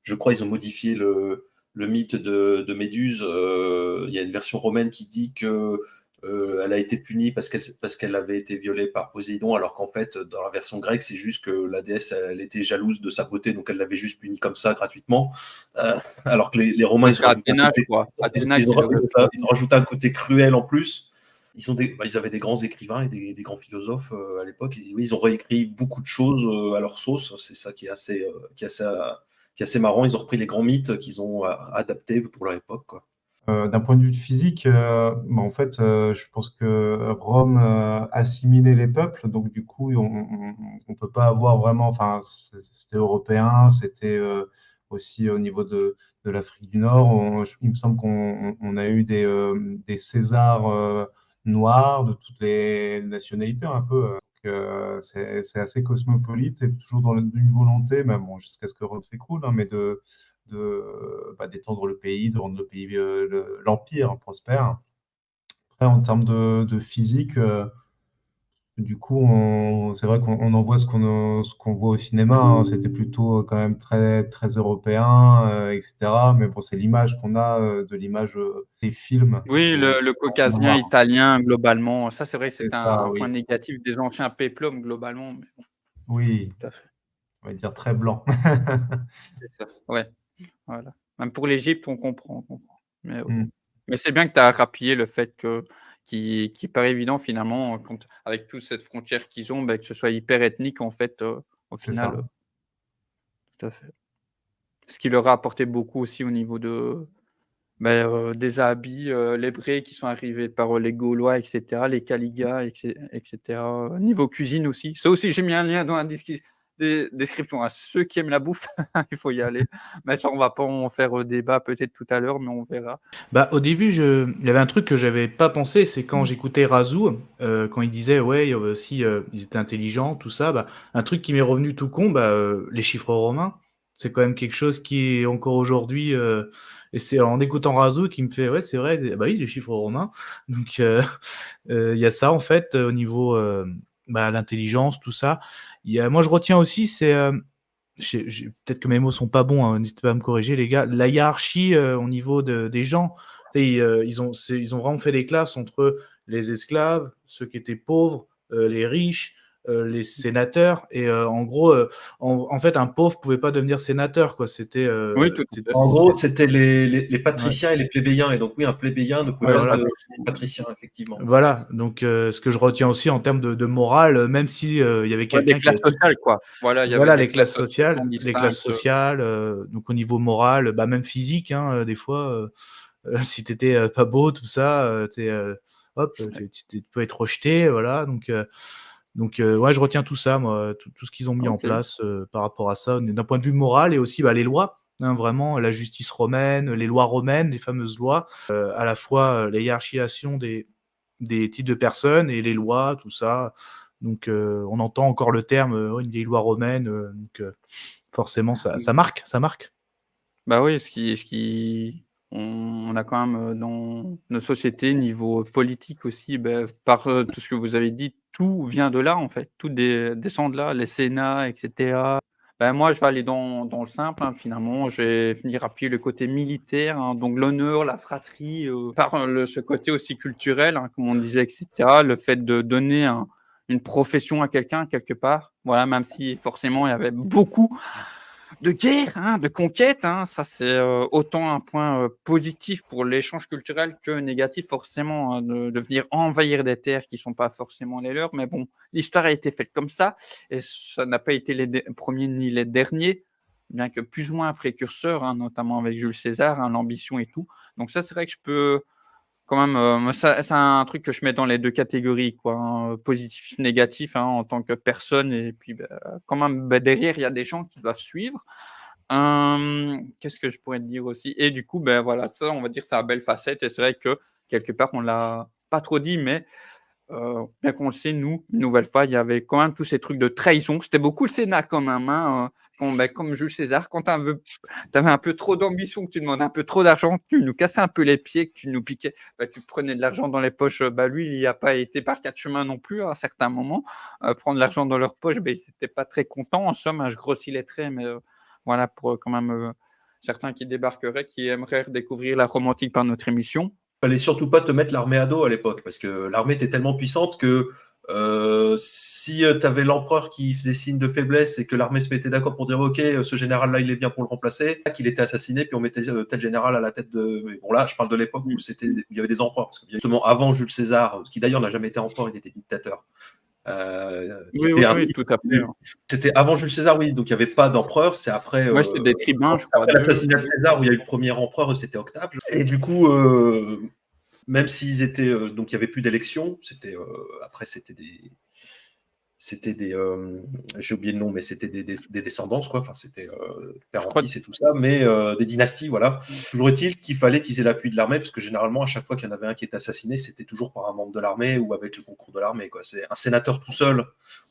je crois, ils ont modifié le mythe de Méduse. Il y a une version romaine qui dit que elle a été punie parce qu'elle avait été violée par Poséidon, alors qu'en fait, dans la version grecque, c'est juste que la déesse, elle était jalouse de sa beauté, donc elle l'avait juste punie comme ça, gratuitement. Alors que les Romains, C'est Athéna, je crois. Athéna qui l'aurait fait. ils ont rajouté un côté cruel en plus. Ils avaient des grands écrivains et des grands philosophes à l'époque. Et, oui, ils ont réécrit beaucoup de choses à leur sauce. C'est ça qui est assez marrant. Ils ont repris les grands mythes qu'ils ont adaptés pour leur époque, quoi. D'un point de vue physique, en fait, je pense que Rome assimilait les peuples, donc du coup, on peut pas avoir vraiment. Enfin, c'était européen, c'était aussi au niveau de l'Afrique du Nord. Il me semble qu'on a eu des Césars noirs de toutes les nationalités, un peu. C'est assez cosmopolite et toujours dans une volonté, mais bon, jusqu'à ce que Rome s'écroule, hein, mais d'étendre le pays, de rendre le pays, l'empire prospère. Après, en termes de physique, du coup, c'est vrai qu'on en voit ce qu'on voit au cinéma, hein. C'était plutôt quand même très, très européen, etc. Mais bon, c'est l'image qu'on a de l'image des films. Oui, le caucasien italien, globalement. Ça, c'est vrai que C'est c'était ça, un oui. point négatif des anciens péplums, globalement. Mais bon, Oui, tout à fait. on va dire très blanc. C'est ça. Ouais, voilà. Même pour l'Égypte, on comprend. Mais oui. Mm, Mais c'est bien que tu as rappuyé le fait qui paraît évident finalement, quand avec toute cette frontière qu'ils ont, que ce soit hyper ethnique en fait, au c'est final, ça. tout à fait. Ce qui leur a apporté beaucoup aussi au niveau des habits, les brés qui sont arrivés par, les Gaulois et cetera, les Caligas et cetera. Niveau cuisine aussi. Ça aussi, j'ai mis un lien dans la description. À ceux qui aiment la bouffe, il faut y aller. Mais ça, on va pas en faire, débat peut-être tout à l'heure, mais on verra. Bah, au début, il y avait un truc que j'avais pas pensé, c'est quand j'écoutais Razou, quand il disait, ouais, il y avait aussi, ils étaient intelligents, tout ça, bah, un truc qui m'est revenu tout con, bah, les chiffres romains, c'est quand même quelque chose qui est encore aujourd'hui, et c'est en écoutant Razou qui me fait, ouais, c'est vrai, bah oui, les chiffres romains. Donc, il y a ça, en fait, au niveau, l'intelligence, tout ça. Moi, je retiens aussi, c'est, peut-être que mes mots sont pas bons, hein, n'hésitez pas à me corriger, les gars. La hiérarchie au niveau des gens, ils ont vraiment fait des classes entre les esclaves, ceux qui étaient pauvres, les riches, les sénateurs. Et en gros, en fait, un pauvre pouvait pas devenir sénateur, quoi. Oui, tout à fait. En gros, c'était les patriciens et les plébéiens. Et donc, oui, un plébéien ne pouvait Ouais, pas voilà. devenir patricien, effectivement. Voilà, donc ce que je retiens aussi en termes de morale, même si il y avait Ouais, des quelqu'un qui classes avait sociales, quoi. Voilà, il y avait voilà, des classes sociales bien les classes distinctes. sociales, donc au niveau moral, bah, même physique, hein, des fois, si tu étais, pas beau, tout ça, hop, tu peux être rejeté, voilà, ouais, je retiens tout ça, moi, tout ce qu'ils ont mis en OK. place, par rapport à ça, d'un point de vue moral et aussi, bah, les lois, hein, vraiment, la justice romaine, les lois romaines, les fameuses lois, à la fois, la hiérarchisation des types de personnes et les lois, tout ça. Donc, on entend encore le terme, ouais, une vieille loi romaine, donc, forcément ça marque, ça marque. Bah oui, on a quand même, dans nos sociétés, niveau politique aussi, par, tout ce que vous avez dit, tout vient de là, en fait. Tout descend de là, les sénats et cetera. Moi, je vais aller dans le simple, hein, finalement. Je vais venir appuyer le côté militaire, hein, donc l'honneur, la fratrie, par, ce côté aussi culturel, hein, comme on disait et cetera. Le fait de donner une profession à quelqu'un, quelque part. Voilà, même si forcément il y avait beaucoup de guerre, hein, de conquête, hein, ça c'est autant un point positif pour l'échange culturel que négatif forcément, hein, de venir envahir des terres qui ne sont pas forcément les leurs. Mais bon, l'histoire a été faite comme ça et ça n'a pas été les premiers ni les derniers, bien que plus ou moins précurseurs, hein, notamment avec Jules César, hein, l'ambition et tout. Donc ça, c'est vrai que je peux quand même, moi ça c'est un truc que je mets dans les 2 catégories quoi, hein, positif, négatif, hein, en tant que personne et puis, quand même, derrière il y a des gens qui doivent suivre. Qu'est-ce que je pourrais te dire aussi? Et du coup, voilà, ça on va dire c'est la belle facette et c'est vrai que quelque part on l'a pas trop dit, mais bien qu'on le sait, nous, une nouvelle fois, il y avait quand même tous ces trucs de trahison. C'était beaucoup le Sénat quand même, hein, comme Jules César, quand tu avais un peu trop d'ambition, que tu demandais un peu trop d'argent, que tu nous cassais un peu les pieds, que tu nous piquais, tu prenais de l'argent dans les poches. Lui, il n'y a pas été par quatre chemins non plus à certains moments. Prendre l'argent dans leurs poches, ils n'étaient pas très contents. En somme, hein, je grossis les traits, mais voilà, pour quand même certains qui débarqueraient, qui aimeraient redécouvrir la romantique par notre émission. Fallait surtout pas te mettre l'armée à dos à l'époque, parce que l'armée était tellement puissante que si tu avais l'empereur qui faisait signe de faiblesse et que l'armée se mettait d'accord pour dire ok, ce général-là il est bien pour le remplacer, qu'il était assassiné, puis on mettait tel général à la tête de. Mais bon, là, je parle de l'époque où il y avait des empereurs, parce que justement avant Jules César, qui d'ailleurs n'a jamais été empereur, il était dictateur. Oui, tout à fait. C'était avant Jules César, oui, donc il n'y avait pas d'empereur, c'est après. Ouais, c'était des tribuns, je crois. Après l'assassinat de César, où il y a eu le premier empereur, c'était Octave. Et du coup, même s'ils étaient. Donc il n'y avait plus d'élections, après, c'était des. J'ai oublié le nom, mais c'était des descendances, quoi. Enfin, c'était père en fils et tout ça, mais des dynasties, voilà. Toujours est-il qu'il fallait qu'ils aient l'appui de l'armée, parce que généralement, à chaque fois qu'il y en avait un qui était assassiné, c'était toujours par un membre de l'armée ou avec le concours de l'armée, quoi. C'est un sénateur tout seul,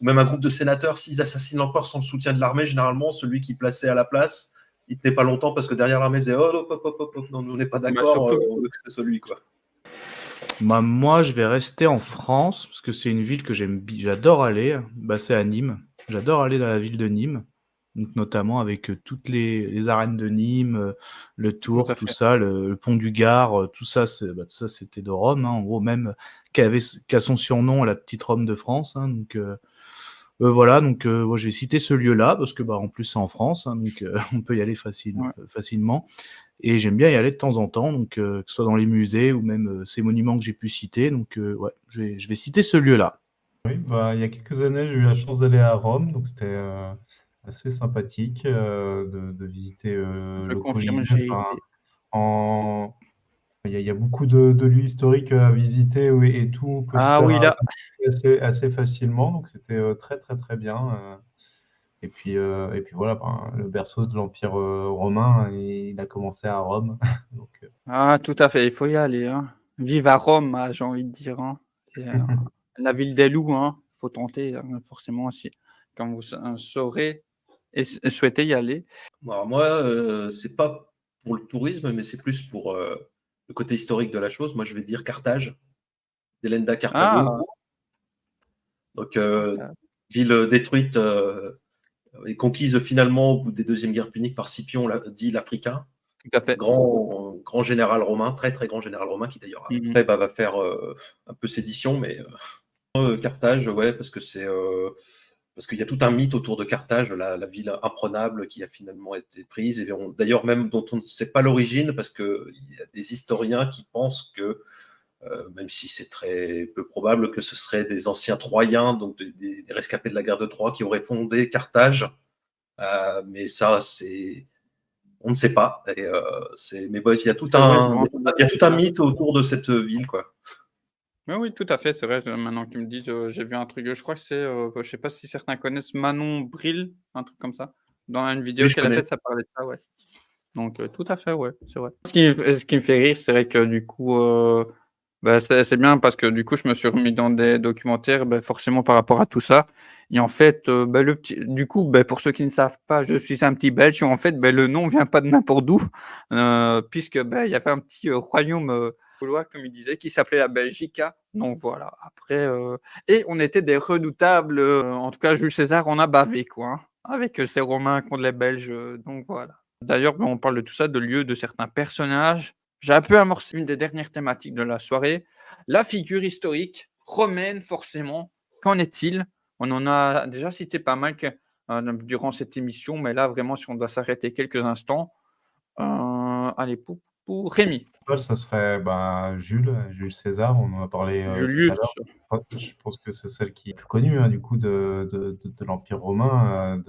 ou même un groupe de sénateurs, s'ils assassinent l'empereur sans le soutien de l'armée, généralement, celui qui plaçait à la place, il tenait pas longtemps parce que derrière l'armée faisait non, on n'est pas d'accord, on veut que c'est celui, quoi. Moi, je vais rester en France, parce que c'est une ville que j'adore aller. C'est à Nîmes. J'adore aller dans la ville de Nîmes, donc notamment avec toutes les arènes de Nîmes, le Tour, tout ça, le pont du Gard, tout ça, tout ça c'était de Rome, hein, en gros, même qu'a son surnom la petite Rome de France. Hein, donc voilà, donc je vais citer ce lieu-là, parce que en plus c'est en France, hein, donc on peut y aller facilement. Et j'aime bien y aller de temps en temps, donc que ce soit dans les musées ou même ces monuments que j'ai pu citer. Donc je vais citer ce lieu-là. Oui, il y a quelques années, j'ai eu la chance d'aller à Rome, donc c'était assez sympathique de visiter Je le confirme, Colisée. j'ai été. Il y a beaucoup de lieux historiques à visiter et tout peut se faire assez facilement, donc c'était très très très bien. Et puis voilà, le berceau de l'Empire romain, il a commencé à Rome. Donc, tout à fait, il faut y aller. Hein. Vive à Rome, j'ai envie de dire. Hein. C'est la ville des loups, hein. Faut tenter, hein, forcément, quand vous saurez et souhaitez y aller. Alors moi, c'est pas pour le tourisme, mais c'est plus pour le côté historique de la chose. Moi, je vais dire Carthage, d'Hélène da Carthago. Donc, ville détruite et conquise finalement au bout des deuxièmes guerres puniques par Scipion, dit l'Africain. Tout à fait. Grand général romain, très très grand général romain qui d'ailleurs après va faire un peu sédition, mais Carthage, ouais, parce que parce qu'il y a tout un mythe autour de Carthage, la ville imprenable qui a finalement été prise, et d'ailleurs même dont on ne sait pas l'origine, parce qu'il y a des historiens qui pensent que, même si c'est très peu probable, que ce serait des anciens Troyens, donc des rescapés de la guerre de Troie, qui auraient fondé Carthage. Mais ça, on ne sait pas. Mais bon, il y a tout un mythe autour de cette ville, quoi. Oui, tout à fait, c'est vrai. Maintenant que tu me dis, j'ai vu un truc, je crois que c'est, je sais pas si certains connaissent Manon Bril, un truc comme ça. Dans une vidéo qu'elle a faite, ça parlait de ça, ouais. Donc tout à fait, ouais, c'est vrai. Ce qui me fait rire, c'est vrai que du coup, c'est bien parce que du coup, je me suis remis dans des documentaires, forcément par rapport à tout ça. Et en fait, du coup, pour ceux qui ne savent pas, je suis un petit Belge. En fait, le nom vient pas de n'importe d'où, puisque il y avait un petit royaume gaulois, comme il disait, qui s'appelait la Belgica. Donc voilà. Après, et on était des redoutables. En tout cas, Jules César en a bavé, quoi, hein, avec ses Romains contre les Belges. Donc voilà. D'ailleurs, on parle de tout ça, de lieux, de certains personnages. J'ai un peu amorcé une des dernières thématiques de la soirée, la figure historique romaine, forcément. Qu'en est-il? On en a déjà cité pas mal durant cette émission, mais là, vraiment, si on doit s'arrêter quelques instants, allez, pour Rémi. Ça serait Jules César, on en a parlé Julius. tout à l'heure. Je pense que c'est celle qui est plus connue, hein, du coup, de l'Empire romain,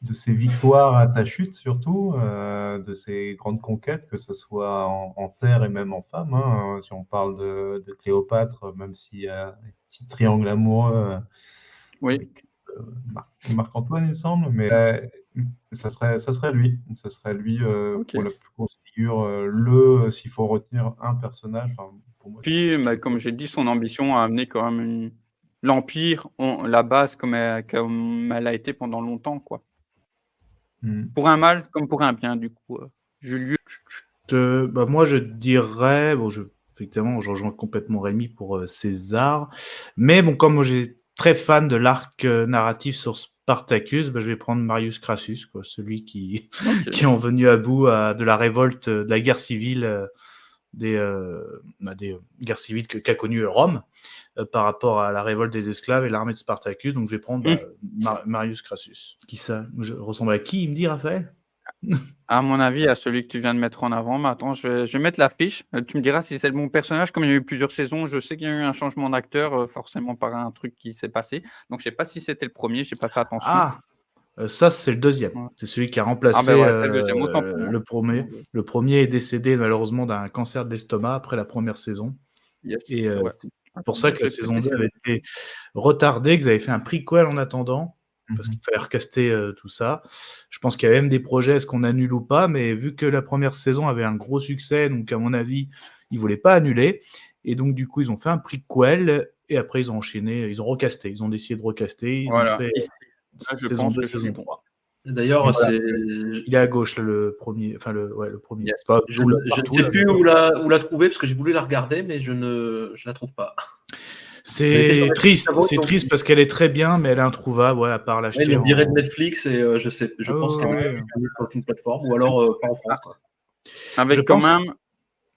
de ses victoires à sa chute surtout, de ses grandes conquêtes, que ce soit en terre et même en femme. Hein, si on parle de Cléopâtre, même s'il y a un petit triangle amoureux avec Marc-Antoine, il me semble, mais ça serait lui. Ça serait lui pour la plus grosse figure. S'il faut retenir un personnage, pour Puis, comme j'ai dit, son ambition a amené quand même l'Empire, la base comme elle a été pendant longtemps, quoi. Pour un mal comme pour un bien, du coup. Julius. Moi, je dirais, effectivement, je rejoins complètement Rémi pour César. Mais bon, comme moi, j'ai très fan de l'arc narratif sur Spartacus, je vais prendre Marius Crassus, quoi, celui qui qui est en venu à bout de la révolte, de la guerre civile, des guerres civiles qu'a connu Rome par rapport à la révolte des esclaves et l'armée de Spartacus. Donc, je vais prendre Marius Crassus. Qui ça ressemble à qui, il me dit, Raphaël? À mon avis, à celui que tu viens de mettre en avant. Mais attends, je vais mettre la fiche. Tu me diras si c'est le bon personnage. Comme il y a eu plusieurs saisons, je sais qu'il y a eu un changement d'acteur, forcément par un truc qui s'est passé. Donc, je sais pas si c'était le premier, j'ai pas fait attention. Ah, ça, c'est le deuxième. Ouais. C'est celui qui a remplacé c'est le deuxième, autant pour moi. le premier. Le premier est décédé malheureusement d'un cancer de l'estomac après la première saison. Yes, Et c'est vrai. c'est pour ça que la saison 2 avait été retardée, qu'ils avaient fait un prequel en attendant, parce qu'il fallait recaster tout ça. Je pense qu'il y a même des projets, est-ce qu'on annule ou pas, mais vu que la première saison avait un gros succès, donc à mon avis, ils voulaient pas annuler. Et donc, du coup, ils ont fait un prequel, et après, ils ont enchaîné, ils ont recasté, ils ont décidé de recaster, ils ont fait saison 2, saison 3. D'ailleurs, il est à gauche, le premier. Enfin, le premier. Yes. Je ne sais plus où la trouver, parce que j'ai voulu la regarder, mais je la trouve pas. C'est triste, parce qu'elle est très bien, mais elle est introuvable, à part l'acheter. Ils l'ont virée de Netflix, et je pense qu'elle est sur aucune plateforme, ou alors pas en France. Quoi. Avec quand même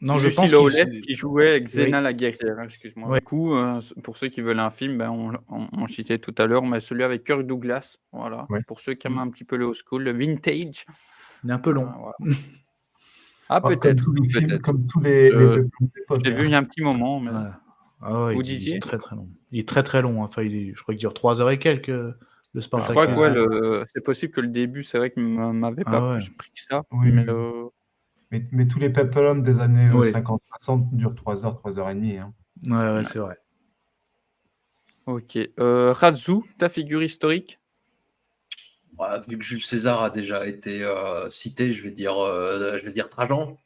Lucy Lawless qui jouait Xena la guerrière, excuse-moi. Du coup, pour ceux qui veulent un film, on citait tout à l'heure, mais celui avec Kirk Douglas, voilà. Pour ceux qui aiment un petit peu le old school, le vintage. Il est un peu long. Voilà. Ah, peut-être. Comme tous les j'ai vu il y a un petit moment, mais... Vous disiez ? Il est très très long. Il est très très long. Enfin, je crois qu'il dure 3 heures et quelques, le Spartacus. Je crois que c'est possible que le début, c'est vrai qu'il ne m'avait pas plus pris que ça. Oui, mais tous les peplums des années 50-60 durent 3 heures, 3 heures et demie. Hein. Ouais, c'est vrai. Ok. Razu, ta figure historique ? Vu que Jules César a déjà été cité, je vais dire Trajan.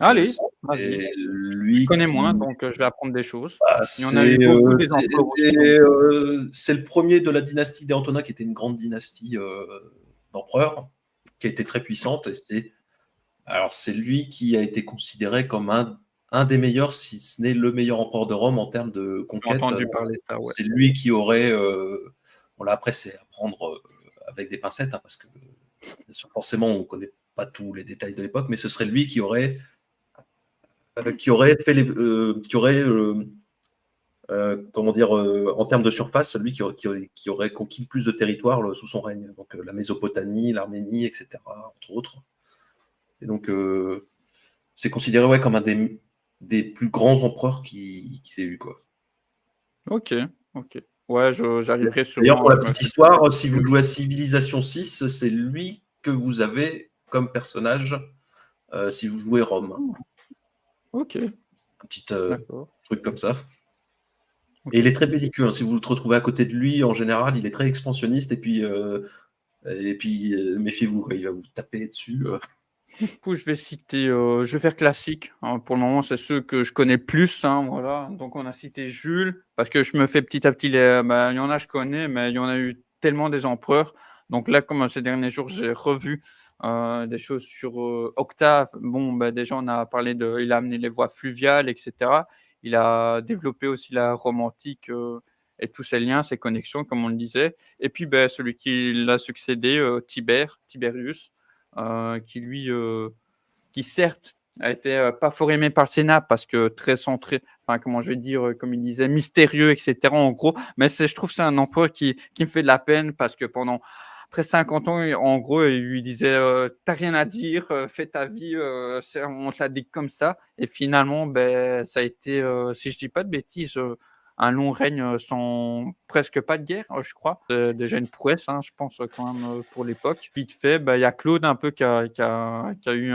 Allez, vas-y. Je connais moins, donc je vais apprendre des choses. Il y en a eu beaucoup des empereurs aussi. C'est le premier de la dynastie des Antonins, qui était une grande dynastie d'empereurs, qui a été très puissante. Alors, c'est lui qui a été considéré comme un des meilleurs, si ce n'est le meilleur empereur de Rome en termes de conquête. J'ai entendu parler de ça, ouais. C'est lui qui aurait... après, c'est à prendre avec des pincettes, parce que forcément, on ne connaît pas tous les détails de l'époque, mais ce serait lui qui aurait fait en termes de surface, celui qui aurait conquis plus de territoire sous son règne. Donc la Mésopotamie, l'Arménie, etc., entre autres. Et donc, c'est considéré comme un des plus grands empereurs qui s'est eu, quoi. Ok. Ouais, j'arriverai sur... D'ailleurs, pour la petite histoire, si vous jouez à Civilisation 6, c'est lui que vous avez comme personnage si vous jouez Rome. Ok. Un petit truc comme ça. Okay. Et il est très belliqueux. Si vous le retrouvez à côté de lui, en général, il est très expansionniste. Et puis méfiez-vous, il va vous taper dessus. Du coup, je vais citer, je vais faire classique. Pour le moment, c'est ceux que je connais plus. Voilà. Donc, on a cité Jules, parce que je me fais petit à petit. Il y en a, je connais, mais il y en a eu tellement des empereurs. Donc là, comme ces derniers jours, j'ai revu des choses sur Octave. Bon, déjà, on a parlé il a amené les voies fluviales, etc. Il a développé aussi la Rome antique et tous ses liens, ses connexions, comme on le disait. Et puis, celui qui l'a succédé, Tiberius. Qui certes a été pas fort aimé par le Sénat parce que très centré, comment je vais dire, comme il disait, mystérieux, etc. en gros, mais je trouve que c'est un empereur qui me fait de la peine parce que pendant près 50 ans, en gros, il lui disait t'as rien à dire, fais ta vie, on te l'a dit comme ça, et finalement, ça a été, si je dis pas de bêtises, un long règne sans presque pas de guerre, je crois. C'est déjà une prouesse, je pense, quand même, pour l'époque. Vite fait, il y a Claude un peu qui a eu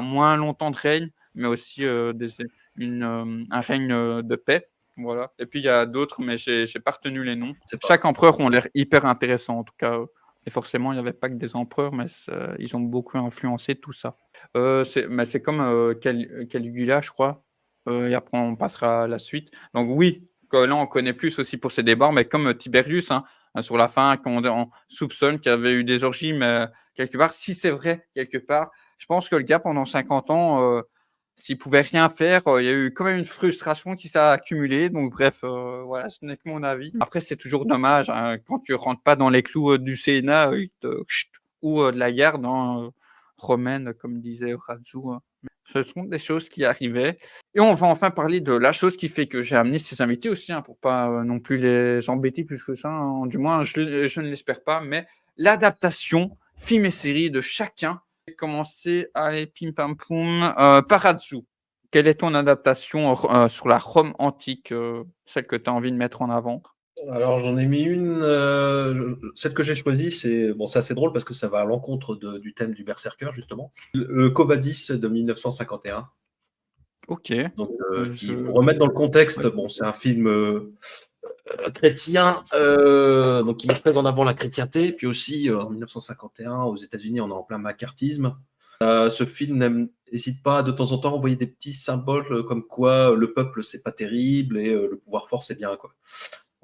moins longtemps de règne, mais aussi un règne de paix. Voilà. Et puis, il y a d'autres, mais je n'ai pas retenu les noms. Chaque empereur ont l'air hyper intéressants, en tout cas. Et forcément, il n'y avait pas que des empereurs, mais ils ont beaucoup influencé tout ça. C'est comme Caligula, je crois. Et après, on passera à la suite. Donc oui, là, on connaît plus aussi pour ses débords, mais comme Tiberius, hein, sur la fin, on soupçonne qu'il y avait eu des orgies, mais quelque part, si c'est vrai, quelque part, je pense que le gars, pendant 50 ans, s'il pouvait rien faire, il y a eu quand même une frustration qui s'est accumulée. Donc bref, voilà, ce n'est que mon avis. Après, c'est toujours dommage, hein, quand tu rentres pas dans les clous du Sénat ou de la garde romaine, comme disait Radzu. Ce sont des choses qui arrivaient. Et on va enfin parler de la chose qui fait que j'ai amené ces invités aussi, hein, pour pas non plus les embêter plus que ça, hein. Du moins, je ne l'espère pas, mais l'adaptation, film et série de chacun. Je vais commencer, allez, pim pam poum, par Radzu. Quelle est ton adaptation sur la Rome antique, celle que tu as envie de mettre en avant? Alors j'en ai mis une, celle que j'ai choisie, c'est assez drôle parce que ça va à l'encontre du thème du Berserker justement. Le Quo Vadis de 1951. Ok. Donc, pour remettre dans le contexte, c'est un film chrétien, donc qui met très en avant la chrétienté, puis aussi en 1951 aux États-Unis, on est en plein macartisme. Ce film n'hésite pas de temps en temps à envoyer des petits symboles comme quoi le peuple c'est pas terrible et le pouvoir fort c'est bien, quoi.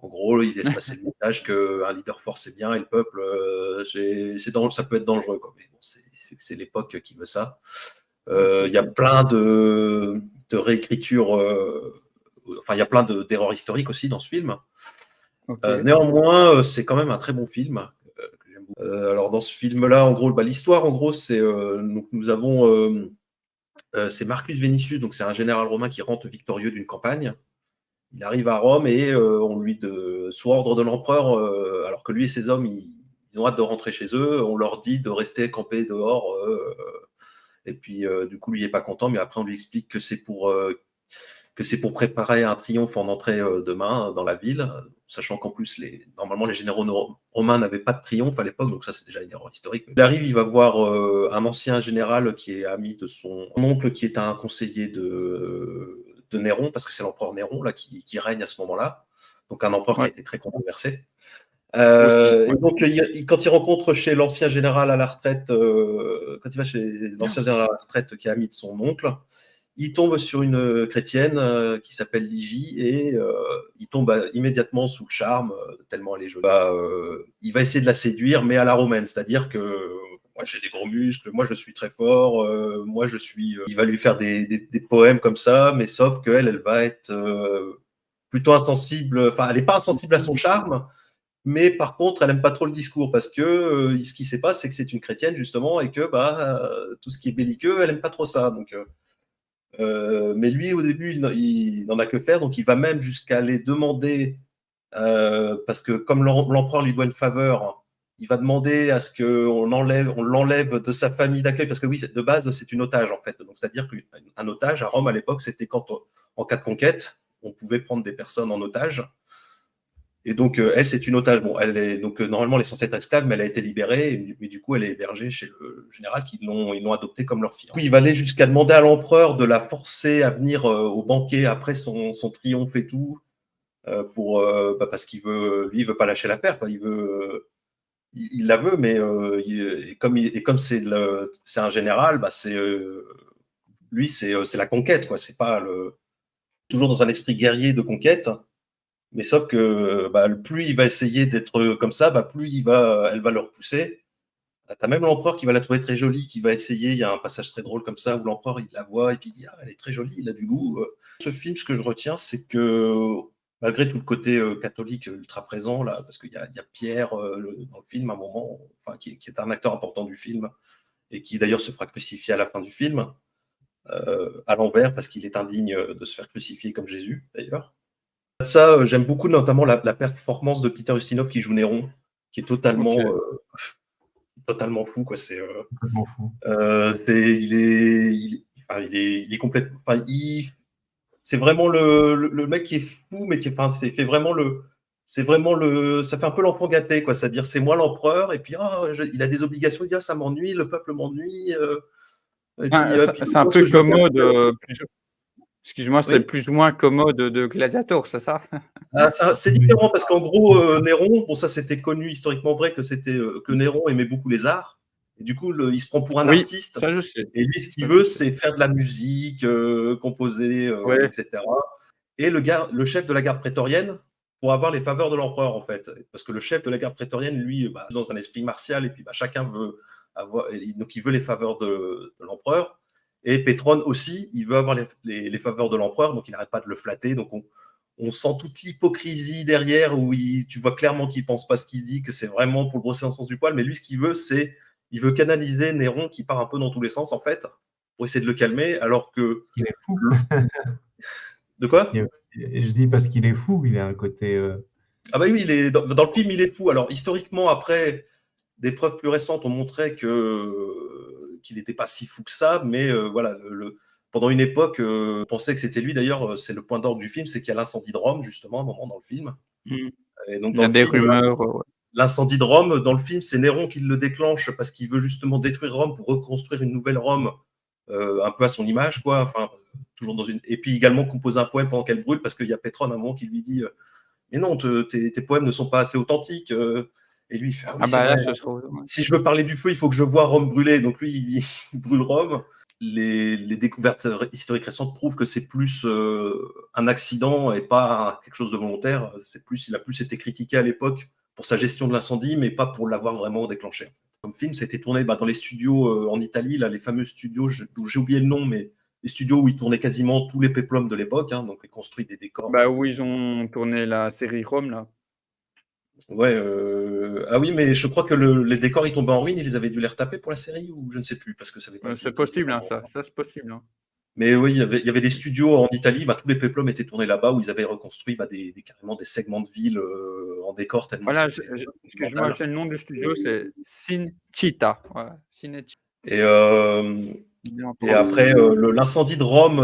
En gros, il laisse passer le message qu'un leader fort c'est bien et le peuple ça peut être dangereux, quoi. Mais bon, c'est l'époque qui veut ça. Il y a plein de réécritures, il y a plein d'erreurs historiques aussi dans ce film. Okay. Néanmoins, c'est quand même un très bon film. Que j'aime beaucoup. Alors dans ce film-là, en gros, l'histoire, en gros, c'est nous avons c'est Marcus Venicius, donc c'est un général romain qui rentre victorieux d'une campagne. Il arrive à Rome et on lui sous ordre de l'empereur, alors que lui et ses hommes, ils ont hâte de rentrer chez eux, on leur dit de rester campés dehors. Et puis, du coup, lui n'est pas content, mais après, on lui explique que c'est pour préparer un triomphe en entrée demain dans la ville, sachant qu'en plus, normalement, les généraux romains n'avaient pas de triomphe à l'époque, donc ça, c'est déjà une erreur historique. Il arrive, il va voir un ancien général qui est ami de son oncle, qui est un conseiller de Néron, parce que c'est l'empereur Néron là, qui règne à ce moment-là, donc un empereur qui a été très controversé. Et donc, quand il rencontre chez l'ancien général à la retraite, quand il va chez l'ancien général à la retraite qui est ami de son oncle, il tombe sur une chrétienne qui s'appelle Ligie et il tombe immédiatement sous le charme, tellement elle est jolie. Il va essayer de la séduire, mais à la romaine, c'est-à-dire que moi j'ai des gros muscles, moi je suis très fort, il va lui faire des poèmes comme ça, mais sauf qu'elle, elle va être plutôt insensible, enfin elle n'est pas insensible à son charme, mais par contre, elle n'aime pas trop le discours parce que ce qui se passe, c'est que c'est une chrétienne justement et que tout ce qui est belliqueux, elle n'aime pas trop ça. Donc, mais lui, au début, il n'en a que faire, donc il va même jusqu'à aller demander, parce que comme l'empereur lui doit une faveur, il va demander à ce qu'on l'enlève de sa famille d'accueil, parce que oui, de base, c'est une otage en fait. Donc, c'est-à-dire qu'un otage à Rome à l'époque, c'était quand, en cas de conquête, on pouvait prendre des personnes en otage. Et donc, elle, c'est une otage. Bon, normalement, elle est censée être esclave, mais elle a été libérée. Mais du coup, elle est hébergée chez le général qui l'ont adoptée comme leur fille. Du coup, il va aller jusqu'à demander à l'empereur de la forcer à venir au banquet après son triomphe et tout, parce qu'il veut, lui, il veut pas lâcher l'affaire, quoi. Il la veut, mais comme c'est un général, lui, c'est la conquête, quoi. C'est pas toujours dans un esprit guerrier de conquête. Mais sauf que plus il va essayer d'être comme ça, plus elle va le repousser. T'as même l'empereur qui va la trouver très jolie, qui va essayer. Il y a un passage très drôle comme ça où l'empereur il la voit et puis il dit elle est très jolie, il a du goût. Ce film, ce que je retiens, c'est que malgré tout le côté catholique ultra présent là, parce qu'il y a Pierre dans le film à un moment, qui est un acteur important du film et qui d'ailleurs se fera crucifier à la fin du film à l'envers parce qu'il est indigne de se faire crucifier comme Jésus d'ailleurs. Ça, j'aime beaucoup notamment la performance de Peter Ustinov qui joue Néron, qui est totalement fou, quoi. C'est Complètement fou. il est complètement. C'est vraiment le mec qui est fou, mais qui fait vraiment ça fait un peu l'enfant gâté, quoi. C'est-à-dire c'est moi l'empereur et puis il a des obligations, il dit ça m'ennuie, le peuple m'ennuie. C'est un peu commode. Excuse-moi, c'est plus ou moins commode de Gladiator, c'est ça? C'est différent parce qu'en gros, Néron, ça c'était connu historiquement vrai que Néron aimait beaucoup les arts Et du coup, il se prend pour un Oui, artiste. ça je sais. Et lui, ce qu'il Ça, je veut, sais. c'est faire de la musique, composer, Ouais. etc. Et le chef de la garde prétorienne, pour avoir les faveurs de l'empereur, en fait. Parce que le chef de la garde prétorienne, lui, dans un esprit martial, et puis chacun veut avoir. Donc, il veut les faveurs de l'empereur. Et Pétrone aussi, il veut avoir les faveurs de l'empereur, donc il n'arrête pas de le flatter. Donc, on sent toute l'hypocrisie derrière, où tu vois clairement qu'il ne pense pas ce qu'il dit, que c'est vraiment pour le brosser dans le sens du poil. Mais lui, ce qu'il veut, c'est. Il veut canaliser Néron qui part un peu dans tous les sens, en fait, pour essayer de le calmer, alors que. Parce qu'il est fou. De quoi? Et je dis parce qu'il est fou, il a un côté. Ah bah oui, dans le film, il est fou. Alors, historiquement, après, des preuves plus récentes ont montré qu'il n'était pas si fou que ça, mais voilà, pendant une époque, on pensait que c'était lui. D'ailleurs, c'est le point d'ordre du film, c'est qu'il y a l'incendie de Rome, justement, à un moment dans le film. Et donc, Il y a des rumeurs. Ouais. L'incendie de Rome, dans le film, c'est Néron qui le déclenche parce qu'il veut justement détruire Rome pour reconstruire une nouvelle Rome, un peu à son image, quoi. Enfin, toujours dans une. Et puis également composer un poème pendant qu'elle brûle, parce qu'il y a Pétrone à un moment qui lui dit mais non, tes poèmes ne sont pas assez authentiques. Et lui, il fait oui, c'est là, vrai. ce sera. Ouais. Si je veux parler du feu, il faut que je vois Rome brûler. Donc lui, il brûle Rome. Les découvertes historiques récentes prouvent que c'est plus un accident et pas quelque chose de volontaire. Il a plus été critiqué à l'époque pour sa gestion de l'incendie, mais pas pour l'avoir vraiment déclenché. Comme film, ça a été tourné dans les studios en Italie, là, les fameux studios, j'ai oublié le nom, mais les studios où ils tournaient quasiment tous les péplums de l'époque, hein, donc ils construisent des décors. Où ils ont tourné la série Rome, là. Ouais, ah oui, mais je crois que les décors ils tombaient en ruine, ils avaient dû les retaper pour la série, ou je ne sais plus, parce que ça avait pas été C'est possible, hein, ça c'est possible. Hein. Mais oui, il y avait des studios en Italie, tous les péplums étaient tournés là-bas, où ils avaient reconstruit carrément des segments de ville en décor tellement Voilà, c'était excuse-moi, le nom du studio, c'est Cinecittà. Voilà, Cinecittà. Et après, l'incendie de Rome,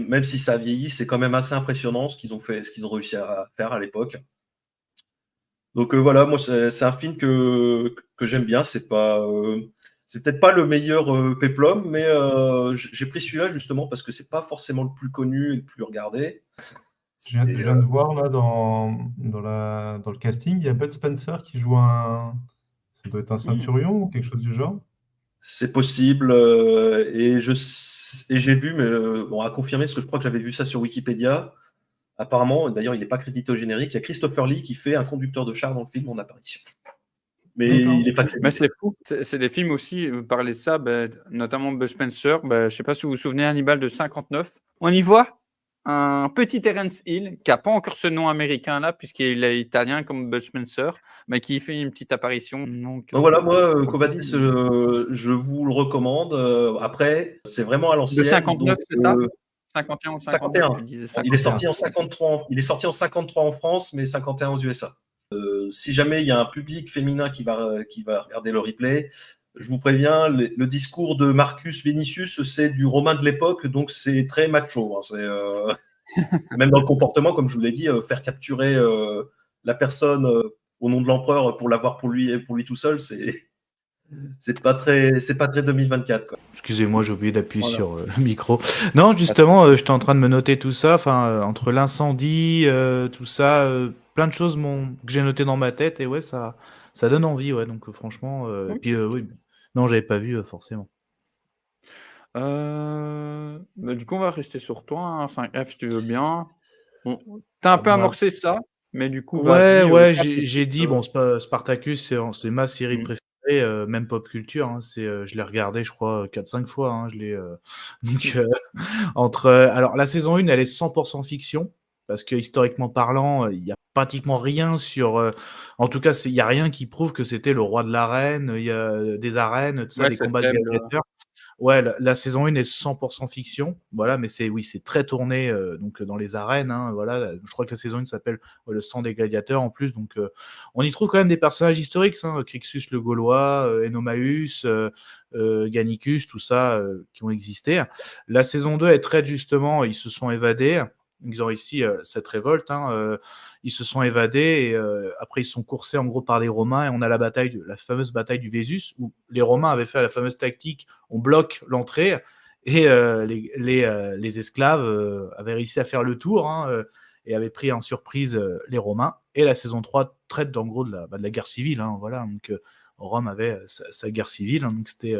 même si ça a vieilli, c'est quand même assez impressionnant ce qu'ils ont réussi à faire à l'époque. Donc voilà, moi c'est un film que j'aime bien. C'est peut-être pas le meilleur péplum, mais j'ai pris celui-là justement parce que c'est pas forcément le plus connu et le plus regardé. Je viens de voir là dans le casting, il y a Bud Spencer qui joue ça doit être un ceinturion ou quelque chose du genre. C'est possible, et j'ai vu, mais à confirmer, parce que je crois que j'avais vu ça sur Wikipédia. Apparemment, d'ailleurs, il n'est pas crédité au générique. Il y a Christopher Lee qui fait un conducteur de char dans le film en apparition. Mais il n'est pas crédité. Mais c'est fou. C'est des films aussi, vous parlez de ça, notamment Bud Spencer. Je ne sais pas si vous vous souvenez, Hannibal de 59. On y voit un petit Terence Hill qui n'a pas encore ce nom américain là, puisqu'il est italien comme Bud Spencer, mais qui fait une petite apparition. Donc voilà, moi, Covadis, je vous le recommande. Après, c'est vraiment à l'ancienne. De 59, donc, c'est ça 51 ou 51. Tu disais 51. Il est sorti en 53. Il est sorti en 53 en France, mais 51 aux USA. Si jamais il y a un public féminin qui va regarder le replay, je vous préviens, le discours de Marcus Vinicius, c'est du romain de l'époque, donc c'est très macho. Hein, même dans le comportement, comme je vous l'ai dit, faire capturer la personne au nom de l'empereur pour l'avoir pour lui tout seul, c'est pas très 2024. Quoi. Excusez-moi, j'ai oublié d'appuyer sur le micro. Non, justement, j'étais en train de me noter tout ça. Enfin, entre l'incendie, tout ça, plein de choses que j'ai noté dans ma tête. Et ouais, ça donne envie. Ouais, donc franchement. Et puis oui, non, j'avais pas vu forcément. Du coup, on va rester sur toi, hein, 5F, si tu veux bien. Bon, t'as un peu amorcé ça, mais du coup, ouais, j'ai dit, bon, Spartacus, c'est ma série préférée, même pop culture. Hein, je l'ai regardé, je crois, 4-5 fois. Hein, donc, alors, la saison 1, elle est 100% fiction, parce que historiquement parlant, il n'y a pratiquement rien sur. En tout cas, il n'y a rien qui prouve que c'était le roi de l'arène. Il y a des arènes, tout ça, des combats de gladiateurs. Ouais, la saison 1 est 100% fiction, voilà, mais c'est très tourné donc dans les arènes, hein, voilà. Je crois que la saison 1 s'appelle Le sang des gladiateurs en plus, donc on y trouve quand même des personnages historiques, hein, Crixus le Gaulois, Enomaus, Gannicus, tout ça qui ont existé. La saison 2 elle traite justement, ils se sont évadés. Ils ont ici cette révolte, hein, ils se sont évadés et après ils sont coursés en gros par les Romains et on a la fameuse bataille du Vésus où les Romains avaient fait la fameuse tactique, on bloque l'entrée et les esclaves avaient réussi à faire le tour, hein, et avaient pris en surprise les Romains. Et la saison 3 traite en gros de la guerre civile, hein, voilà. Donc Rome avait sa guerre civile, hein, donc c'était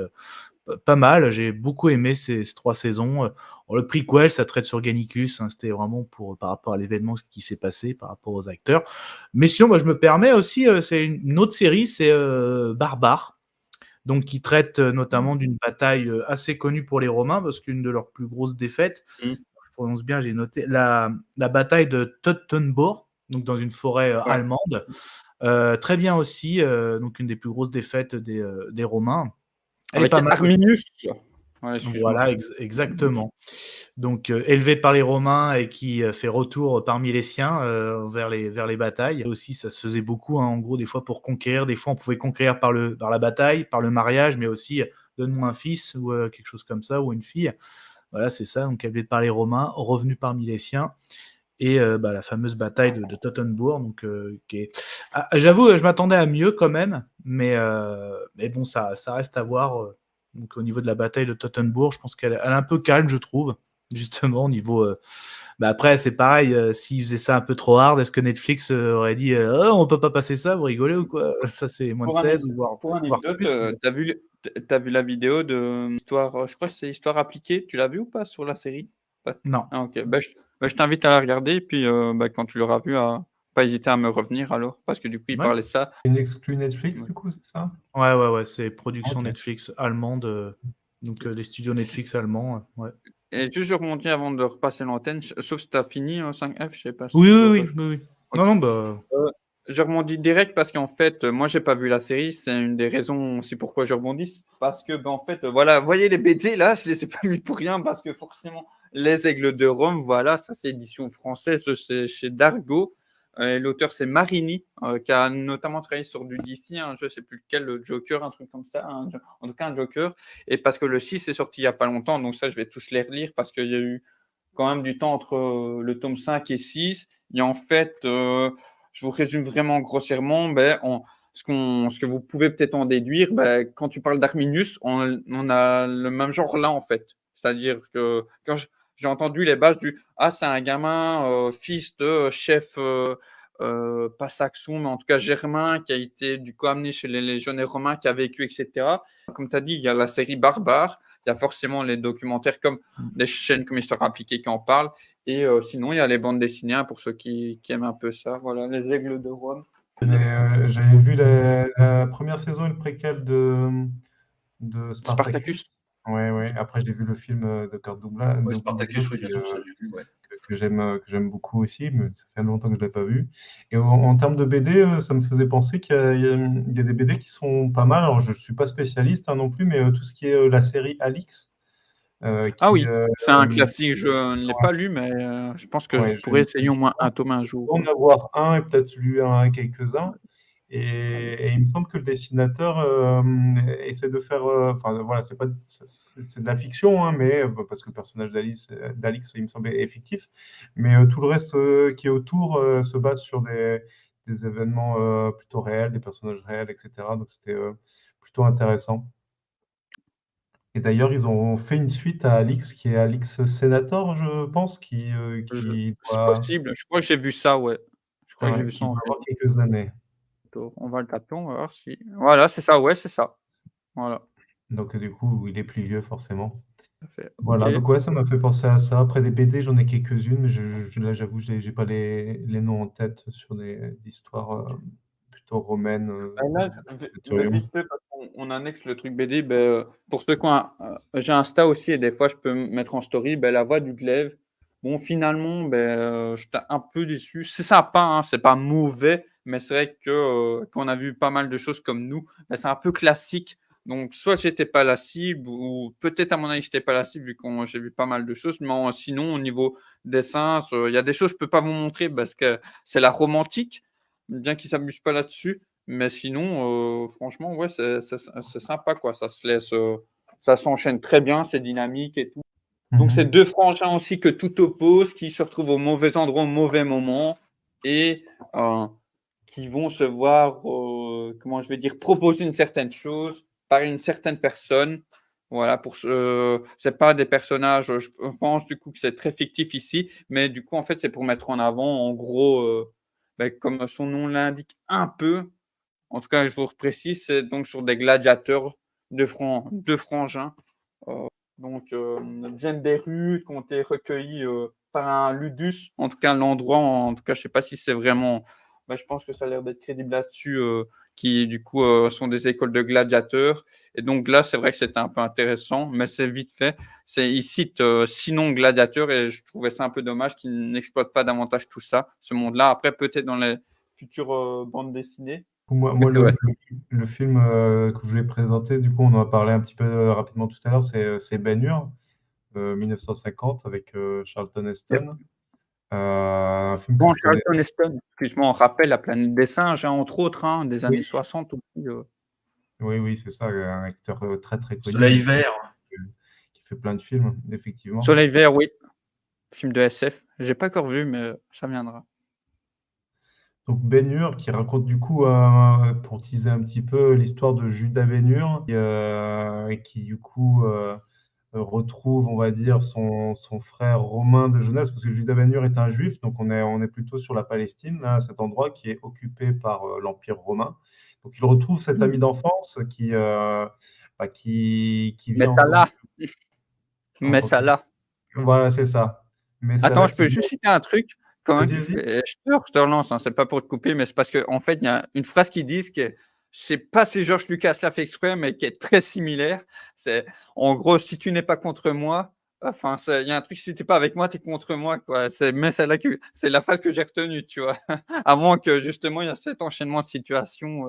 pas mal. J'ai beaucoup aimé ces 3 saisons. Le prequel, ça traite sur Gannicus, hein, c'était vraiment par rapport à l'événement qui s'est passé, par rapport aux acteurs. Mais sinon, moi, je me permets aussi, c'est une autre série, c'est Barbare, donc qui traite notamment d'une bataille assez connue pour les Romains, parce qu'une de leurs plus grosses défaites, Mm. je prononce bien, j'ai noté, la bataille de Teutoburg, donc dans une forêt Ouais. allemande. Très bien aussi, donc une des plus grosses défaites des Romains. Elle est Avec pas mal. Arminius. Ouais, excuse-moi. Voilà, exactement. Donc, élevé par les Romains et qui fait retour parmi les siens vers les batailles. Aussi, ça se faisait beaucoup, hein, en gros, des fois pour conquérir. Des fois, on pouvait conquérir par la bataille, par le mariage, mais aussi donne-moi un fils ou quelque chose comme ça, ou une fille. Voilà, c'est ça. Donc, élevé par les Romains, revenu parmi les siens. Et la fameuse bataille de Teutoburg. Donc, j'avoue, je m'attendais à mieux quand même, mais bon, ça reste à voir. Donc, au niveau de la bataille de Teutoburg, je pense qu'elle est un peu calme, je trouve, justement, au niveau. Après, c'est pareil, s'ils faisaient ça un peu trop hard, est-ce que Netflix aurait dit oh, on peut pas passer ça, vous rigolez ou quoi? Ça, c'est moins de 16 ou voire Pour anecdote, plus. t'as vu la vidéo de Histoire, je crois que c'est Histoire appliquée, tu l'as vu ou pas sur la série? Pas? Non. Ah, ok. Je t'invite à la regarder, et puis quand tu l'auras vu, à pas hésiter à me revenir alors, parce que du coup, il Ouais. parlait ça. Une exclue Netflix, Ouais. du coup, c'est ça? Ouais, c'est production Ok. Netflix allemande, donc les studios Netflix allemands, ouais. Et juste, je rebondis avant de repasser l'antenne, sauf si tu as fini 5F, je sais pas si Oui, tu oui, veux oui, rajouter. oui, oui. Ok. Non, bah. Je rebondis direct parce qu'en fait, moi, j'ai pas vu la série. C'est une des raisons aussi pourquoi je rebondis. Parce que, en fait, voilà, vous voyez les BD là, je les ai pas mis pour rien parce que forcément, Les Aigles de Rome, voilà, ça c'est édition française, c'est chez Dargaud. L'auteur, c'est Marini, qui a notamment travaillé sur du DC, je ne sais plus lequel, le Joker, un truc comme ça, en tout cas un Joker. Et parce que le 6 est sorti il n'y a pas longtemps, donc ça, je vais tous les relire parce qu'il y a eu quand même du temps entre le tome 5 et 6. Et en fait, je vous résume vraiment grossièrement, ce que vous pouvez peut-être en déduire, quand tu parles d'Arminius, on a le même genre là, en fait. C'est-à-dire que quand j'ai entendu les bases c'est un gamin, fils de chef, pas saxon, mais en tout cas germain, qui a été du coup amené chez les légionnaires romains, qui a vécu, etc. Comme tu as dit, il y a la série Barbare, il y a forcément les documentaires comme des chaînes comme Histoire appliquée qui en parlent. Et sinon, il y a les bandes dessinées, pour ceux qui aiment un peu ça. Voilà, Les Aigles de Rome. J'avais vu la première saison et le préquel de Spartacus. Spartacus. Ouais. Après, j'ai vu le film de Kirk Douglas, Ouais, Spartacus, oui, bien sûr, ça j'ai vu. Ouais. que j'aime beaucoup aussi, mais ça fait longtemps que je ne l'ai pas vu. Et en termes de BD, ça me faisait penser qu'il y a des BD qui sont pas mal. Alors, je ne suis pas spécialiste non plus, mais tout ce qui est la série Alix, Ah qui, oui, c'est un classique. Je ne l'ai ouais, pas lu, mais je pense que je ouais, pourrais essayer au je moins un pense tome un jour. en avoir un et peut-être lu quelques-uns. Et il me semble que le dessinateur essaie de faire. Enfin, voilà, c'est de la fiction, hein, mais parce que le personnage d'Alix, il me semble, est fictif. Mais tout le reste qui est autour se base sur des événements plutôt réels, des personnages réels, etc. Donc c'était plutôt intéressant. Et d'ailleurs, ils ont fait une suite à Alix, qui est Alix Senator, je pense, qui C'est possible. Je crois que j'ai vu ça, ouais. Je crois que j'ai vu ça qui en doit fait. avoir quelques années. On va le taper, on va voir si. Voilà, c'est ça, ouais, c'est ça. Voilà. Donc du coup, il est plus vieux, forcément. Ça fait. Ok. Voilà, donc ouais, ça m'a fait penser à ça. Après des BD, j'en ai quelques-unes, mais là, j'avoue, j'ai pas les noms en tête sur des histoires plutôt romaines. Là, Centurion. vite fait, parce qu'on annexe le truc BD, pour ceux qui ont j'ai Insta aussi, et des fois, je peux mettre en story la voix du glaive. Bon, finalement, j'étais un peu déçu. C'est sympa, hein, c'est pas mauvais, mais c'est vrai que qu'on a vu pas mal de choses comme nous, c'est un peu classique. Donc, soit j'étais pas la cible, ou peut-être à mon avis, j'étais pas la cible, vu que j'ai vu pas mal de choses. Mais sinon, au niveau dessin, il y a des choses que je peux pas vous montrer parce que c'est la romantique, bien qu'ils s'amusent pas là-dessus. Mais sinon, franchement, ouais, c'est sympa, quoi. Ça s'enchaîne très bien, c'est dynamique et tout. Donc, c'est Mhm. deux frangins aussi que tout oppose, qui se retrouvent au mauvais endroit au mauvais moment et qui vont se voir, comment je vais dire, proposer une certaine chose par une certaine personne. Voilà, c'est pas des personnages, je pense du coup que c'est très fictif ici, mais du coup, en fait, c'est pour mettre en avant, en gros, comme son nom l'indique un peu, En tout cas, je vous précise, c'est donc sur des gladiateurs, deux frangins. euh, viennent des rues qui ont été recueillis par un ludus. En tout cas, l'endroit, en tout cas, je sais pas si c'est vraiment. Je pense que ça a l'air d'être crédible là-dessus, qui du coup sont des écoles de gladiateurs. Et donc là, c'est vrai que c'était un peu intéressant, mais c'est vite fait. Ils citent 6 noms gladiateurs et je trouvais ça un peu dommage qu'ils n'exploitent pas davantage tout ça, ce monde-là. Après, peut-être dans les futures bandes dessinées. Moi, Mais moi, c'est vrai. le film que je voulais présenter, du coup, on en a parlé un petit peu rapidement tout à l'heure, c'est Ben-Hur, 1950, avec Charlton Heston. Un film que Bon, je connais. Charlton Heston, excuse-moi, on rappelle La Planète des Singes, hein, entre autres, hein, des Oui, années 60 aussi. oui, oui, c'est ça, un acteur très très connu Soleil vert. qui fait plein de films, effectivement. Soleil vert, oui, film de SF. J'ai pas encore vu, mais ça viendra. Donc Ben-Hur qui raconte du coup, pour teaser un petit peu, l'histoire de Judas Ben-Hur et qui du coup retrouve, on va dire, son frère romain de jeunesse, parce que Judas Ben-Hur est un juif, donc on est plutôt sur la Palestine, là, à cet endroit qui est occupé par l'Empire romain. Donc il retrouve cet ami d'enfance qui vit Mais ça là, en mais tant ça que... là. Voilà, c'est ça. Mais c'est Attends, là je peux juste citer un truc quand même Vas-y, qui vas-y. fait. Je te relance, hein, c'est pas pour te couper, mais c'est parce qu'en fait, il y a une phrase qu'ils disent que je sais pas si George Lucas l'a fait exprès, mais qui est très similaire. C'est en gros, si tu n'es pas contre moi, enfin, il y a un truc, si tu n'es pas avec moi, tu es contre moi, quoi. Mais c'est la phrase que j'ai retenue, tu vois. À moins que justement, il y a cet enchaînement de situations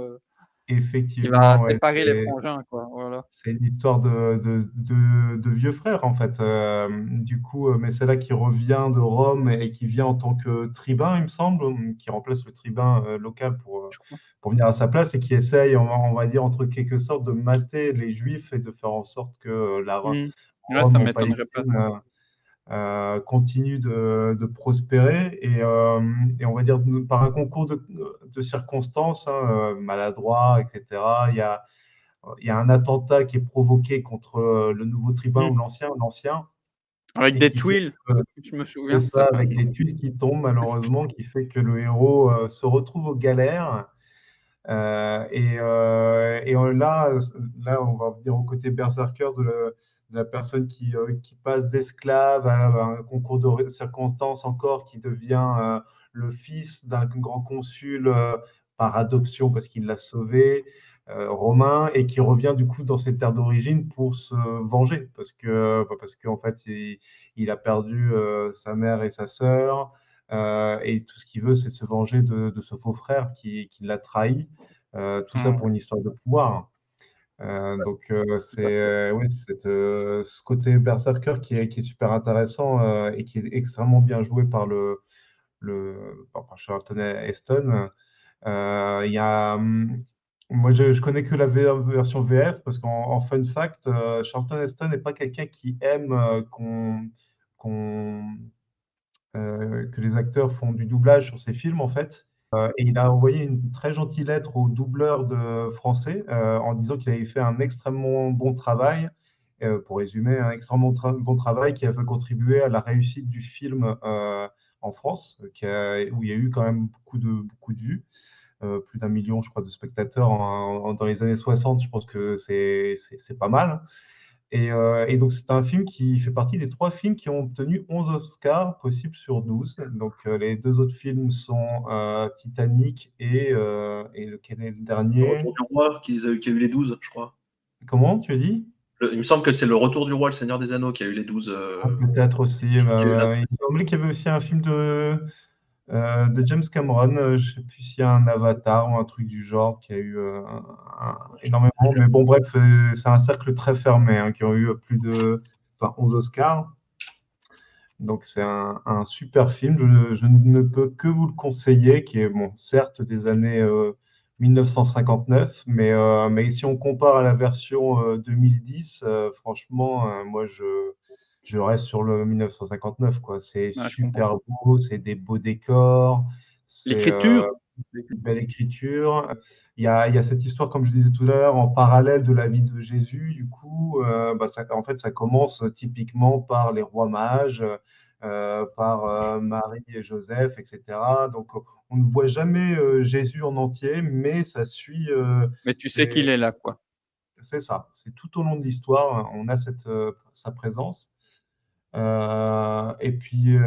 qui va Effectivement, ouais, séparer les frangins, quoi. Voilà. c'est une histoire de vieux frères, en fait. Du coup, mais c'est là qui revient de Rome et qui vient en tant que tribun, il me semble, qui remplace le tribun local Je crois. pour venir à sa place et qui essaye, on va dire, entre quelque sorte, de mater les Juifs et de faire en sorte que la Là, ça Rome en m'étonnerait pas. Palestine continue de prospérer et on va dire par un concours de circonstances, hein, maladroit, etc. Il y a un attentat qui est provoqué contre le nouveau tribun Mm. ou l'ancien, Avec et des qui fait tuiles, que je me c'est souviens, ça. ça, avec les tuiles qui tombent malheureusement, qui fait que le héros se retrouve aux galères. Là, on va venir au côté berserker de la personne qui passe d'esclave à un concours de circonstances encore, qui devient le fils d'un grand consul par adoption parce qu'il l'a sauvé, romain, et qui revient du coup dans ses terres d'origine pour se venger parce qu'en fait, il a perdu sa mère et sa sœur. Et tout ce qu'il veut, c'est se venger de ce faux frère qui l'a trahi. Tout ça Mm. pour une histoire de pouvoir. Tout à fait. Ouais, ce côté berserker qui est super intéressant et qui est extrêmement bien joué par Charlton Heston. Il y a, moi, je connais que la version VF parce qu'en fun fact, Charlton Heston n'est pas quelqu'un qui aime qu'on que les acteurs font du doublage sur ses films, en fait. Et il a envoyé une très gentille lettre au doubleur de français en disant qu'il avait fait un extrêmement bon travail, pour résumer, un extrêmement bon travail qui a fait contribuer à la réussite du film en France, où il y a eu quand même beaucoup de vues, plus d'1 million, je crois, de spectateurs dans les années 60. Je pense que c'est pas mal. Et donc, c'est un film qui fait partie des 3 films qui ont obtenu 11 Oscars possibles sur 12. Donc, les 2 autres films sont Titanic et lequel est le Le dernier? Retour du Roi qui a eu les 12, je crois. Comment tu as dit? Il me semble que c'est Le Retour du Roi, le Seigneur des Anneaux, qui a eu les 12. Ah, peut-être aussi. Qui a eu Il me semblait qu'il y avait aussi un film de James Cameron. Je ne sais plus s'il y a un Avatar ou un truc du genre qui a eu énormément. Mais bon, bref, c'est un cercle très fermé, hein, qui ont eu 11 Oscars. Donc c'est un super film, je ne peux que vous le conseiller, qui est, bon, certes des années 1959, mais si on compare à la version 2010, franchement, moi je reste sur le 1959, quoi. C'est Ouais, je comprends. super beau, c'est des beaux décors, c'est L'écriture. une belle écriture. Il y a cette histoire, comme je disais tout à l'heure, en parallèle de la vie de Jésus. Du coup, en fait, ça commence typiquement par les rois mages par Marie et Joseph, etc. Donc, on ne voit jamais Jésus en entier, mais ça suit. Mais tu sais qu'il est là, quoi. C'est ça. C'est tout au long de l'histoire, on a sa présence. Et puis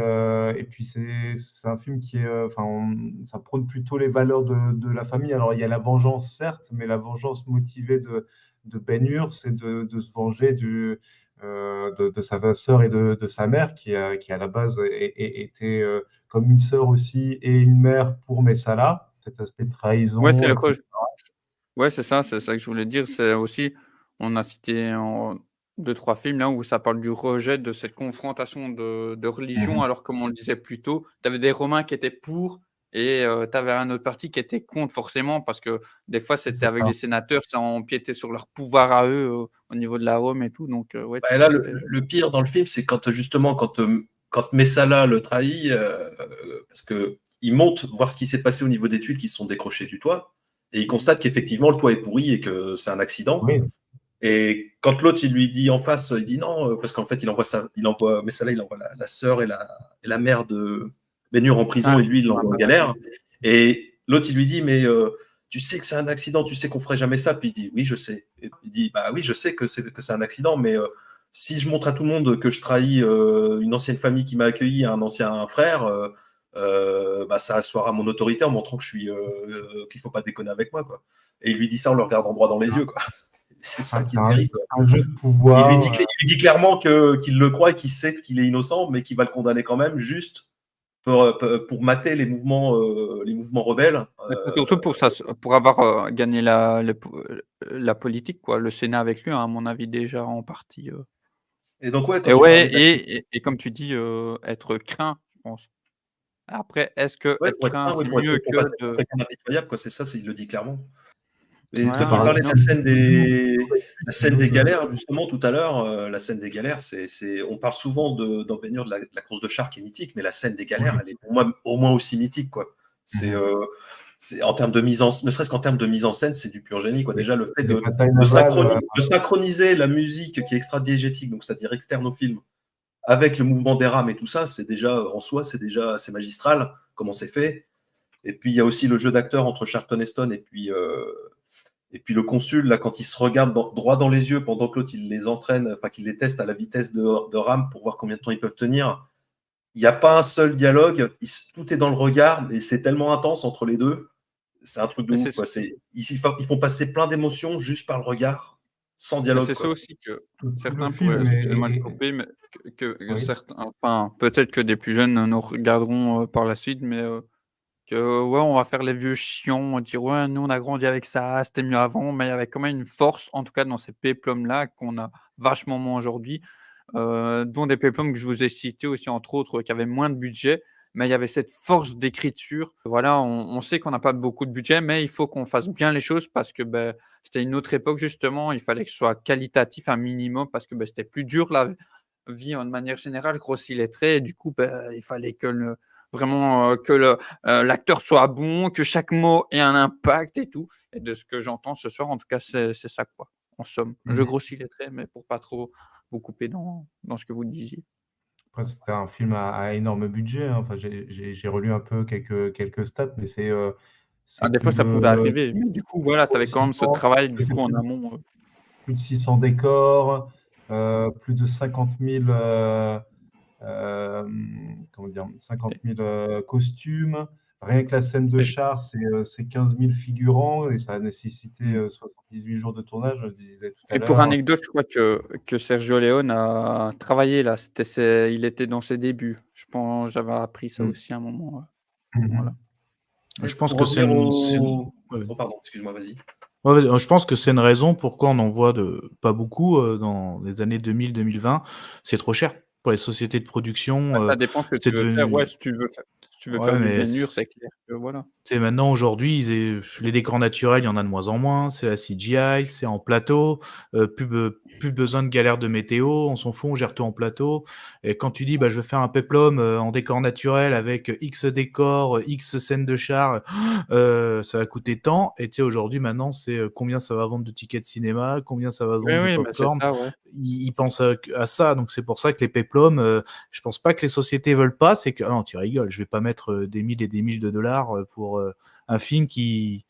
c'est un film qui est, ça prône plutôt les valeurs de la famille. Alors il y a la vengeance certes, mais la vengeance motivée de Ben-Hur, c'est de se venger de sa sœur et de sa mère, qui à la base était comme une sœur aussi et une mère pour Messala. Cet aspect de Ouais, c'est trahison, le etc. ouais, c'est ça que je voulais dire. C'est aussi, on a cité en 2-3 films là où ça parle du rejet de cette confrontation de religion, Mhm. alors comme on le disait plus tôt, tu avais des Romains qui étaient pour et tu avais un autre parti qui était contre forcément parce que des fois c'était C'est avec ça. des sénateurs, ça empiétait sur leur pouvoir à eux, au niveau de la Rome et tout donc ouais, Bah, tout là, à fait. le pire dans le film, c'est quand justement, quand Messala le trahit, parce que il monte voir ce qui s'est passé au niveau des tuiles qui se sont décrochées du toit, et il constate qu'effectivement le toit est pourri et que c'est un accident. Oui. Et quand l'autre il lui dit en face, il dit non, parce qu'en fait il envoie Messala, il envoie la sœur et la mère de Ben-Hur en prison, Ah, et lui il je me l'envoie en rappelle. galère. Et l'autre il lui dit mais tu sais que c'est un accident, tu sais qu'on ferait jamais ça. Puis il dit oui je sais. Et il dit bah oui je sais que c'est un accident, mais si je montre à tout le monde que je trahis une ancienne famille qui m'a accueilli, un ancien frère, bah, ça assoira mon autorité en montrant que qu'il faut pas déconner avec moi, quoi. Et il lui dit ça en le regardant droit dans les yeux, quoi. C'est ça qui C'est est terrible. un jeu de Il lui pouvoir. dit, clairement qu'il le croit et qu'il sait qu'il est innocent, mais qu'il va le condamner quand même, juste pour mater les mouvements rebelles. Mais c'est surtout pour ça, pour avoir, gagné la politique quoi, le Sénat avec lui, hein, à mon avis déjà en partie, Et donc, ouais, quand et tu ouais parlais d'accident, et comme tu dis, être craint, je pense. Après, est-ce que ouais, être pour être craint, craint, ouais, c'est mieux pour que passer pour de quelqu'un d'impitoyable, quoi, c'est ça, il le dit clairement. Et ouais, toi qui ouais, parlais de non, la scène des galères, justement, tout à l'heure, la scène des galères, on parle souvent dans Ben-Hur de la course de chars qui est mythique, mais la scène des galères, Oui. elle est pour moi au moins aussi mythique, quoi. C'est Mhm. en termes de ne serait-ce qu'en termes de mise en scène, c'est du pur génie, quoi. Déjà, le fait Les batailles navales, de synchroniser la musique qui est extra-diégétique, donc c'est-à-dire externe au film, avec le mouvement des rames et tout ça, c'est déjà, en soi, c'est déjà assez magistral, comment c'est fait. Et puis, il y a aussi le jeu d'acteur entre Charlton Heston et puis le consul, là, quand il se regarde droit dans les yeux pendant que l'autre, il les entraîne, enfin, qu'il les teste à la vitesse de rame pour voir combien de temps ils peuvent tenir. Il n'y a pas un seul dialogue, tout est dans le regard, et c'est tellement intense entre les deux. C'est un truc de mais ouf, quoi. Ils font passer plein d'émotions juste par le regard, sans dialogue, c'est ça quoi. aussi que tout le certains pourraient, film excuse-moi de couper, mais que oui. certains enfin, peut-être que des plus jeunes nous regarderont, par la suite, mais que ouais, on va faire les vieux chiants, on va dire: «Ouais, nous on a grandi avec ça, c'était mieux avant», mais il y avait quand même une force, en tout cas dans ces péplums-là, qu'on a vachement moins aujourd'hui, dont des péplums que je vous ai cités aussi, entre autres, qui avaient moins de budget, mais il y avait cette force d'écriture. Voilà, on sait qu'on n'a pas beaucoup de budget, mais il faut qu'on fasse bien les choses parce que, beh, c'était une autre époque justement, il fallait que ce soit qualitatif un minimum parce que, beh, c'était plus dur la vie, de manière générale, grossit les traits et du coup, bah, il fallait que l'acteur soit bon, que chaque mot ait un impact et tout et de ce que j'entends ce soir, en tout cas, c'est ça, quoi, en somme. Je Mhm. grossis les traits, mais pour pas trop vous couper dans ce que vous disiez. Après, c'était un film à énorme budget, hein. Enfin, j'ai relu un peu quelques stats, mais Ah, c'est des fois, plus ça de pouvait arriver, mais du coup, voilà, tu avais quand même ce 600, travail, du c'est coup, en amont, plus de 600 décors, plus de 50 000, comment dire, 50 et 000 costumes. Rien que la scène de et char, c'est 15 000 figurants et ça a nécessité mmh 78 jours de tournage, je le disais tout à et pour l'heure. anecdote, je crois que Sergio Leone a travaillé là, il était dans ses débuts. Je pense j'avais appris ça Mm. aussi à un moment, voilà. Mhm. Et Je pense pour que revenir c'est une au... ouais. Oh, pardon, excuse-moi, vas-y. Ouais, je pense que c'est une raison pourquoi on en voit pas beaucoup, dans les années 2000-2020. C'est trop cher pour les sociétés de production, Bah, ça dépend ce que c'est tu veux faire. Ouais, devenu si tu veux faire ouais, du mais Ben-Hur, c'est clair que voilà. tu sais, maintenant, aujourd'hui, les décors naturels, il y en a de moins en moins, c'est la CGI, c'est en plateau, plus besoin de galère de météo, on s'en fout, on gère tout en plateau et quand tu dis: «Bah, je veux faire un péplum, en décor naturel avec X décors, X scènes de chars, ça va coûter tant» et tu sais, aujourd'hui, maintenant, c'est, combien ça va vendre de tickets de cinéma, combien ça va Oui, vendre de oui, mais c'est pop-corn ça, ouais. ils pensent à ça. Donc c'est pour ça que les péplums, je pense pas que les sociétés veulent pas. C'est que non, tu rigoles, je vais pas mettre des milliers et des milliers de dollars pour un film qui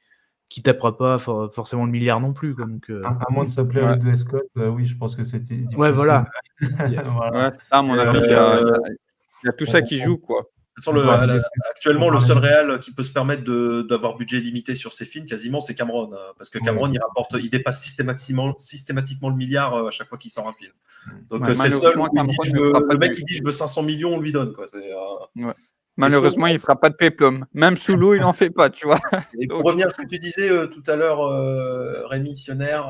tapera pas forcément le milliard non plus. Quoi. Donc, À moins de s'appeler Ouais. Ridley Scott, oui, je pense que c'était ouais, difficile. voilà. Voilà. Ouais, c'est ça, à mon avis, il y a tout ça qui joue, quoi. De toute façon, actuellement, le seul réal qui peut se permettre d'avoir budget limité sur ses films, quasiment, c'est Cameron. Parce que Cameron, il dépasse systématiquement le milliard à chaque fois qu'il sort un film. Donc, c'est le seul où le mec qui dit je veux 500 millions, on lui donne. Quoi. Ouais. Malheureusement, il ne fera pas de péplum. Même sous l'eau, il n'en fait pas, tu vois. Et pour revenir à ce que tu disais tout à l'heure, Rémi Sionner,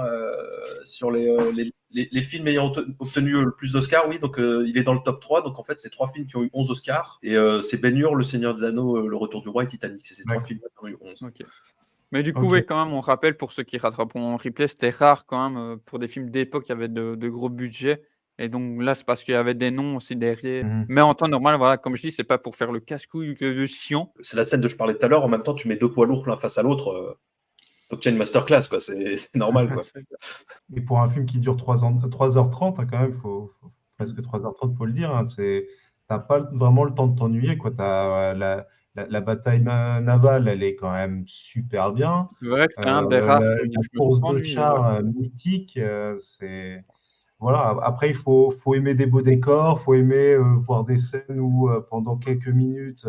sur les films ayant obtenu le plus d'Oscars, oui, donc il est dans le top 3. Donc en fait, c'est 3 films qui ont eu 11 Oscars. Et c'est Ben-Hur, Le Seigneur des Anneaux, Le Retour du Roi et Titanic. C'est ces 3 films qui ont eu 11. Okay. Mais du coup, oui, quand même, on rappelle pour ceux qui rattraperont en replay, c'était rare quand même pour des films d'époque, il y avait de gros budgets. Et donc là, c'est parce qu'il y avait des noms aussi derrière. Mais en temps normal, voilà, comme je dis, c'est pas pour faire le casse-couille que de chiant. C'est la scène dont je parlais tout à l'heure. En même temps, tu mets 2 poids lourds l'un face à l'autre. Donc, tu as une masterclass, quoi. C'est normal, quoi. Et pour un film qui dure 3h30, hein, quand même, faut presque 3h30, faut le dire. Hein, t'as pas vraiment le temps de t'ennuyer, quoi. T'as la bataille navale, elle est quand même super bien. C'est vrai que c'est un des rares. La course de chars mythique, c'est. Voilà. Après, il faut aimer des beaux décors, faut aimer voir des scènes où pendant quelques minutes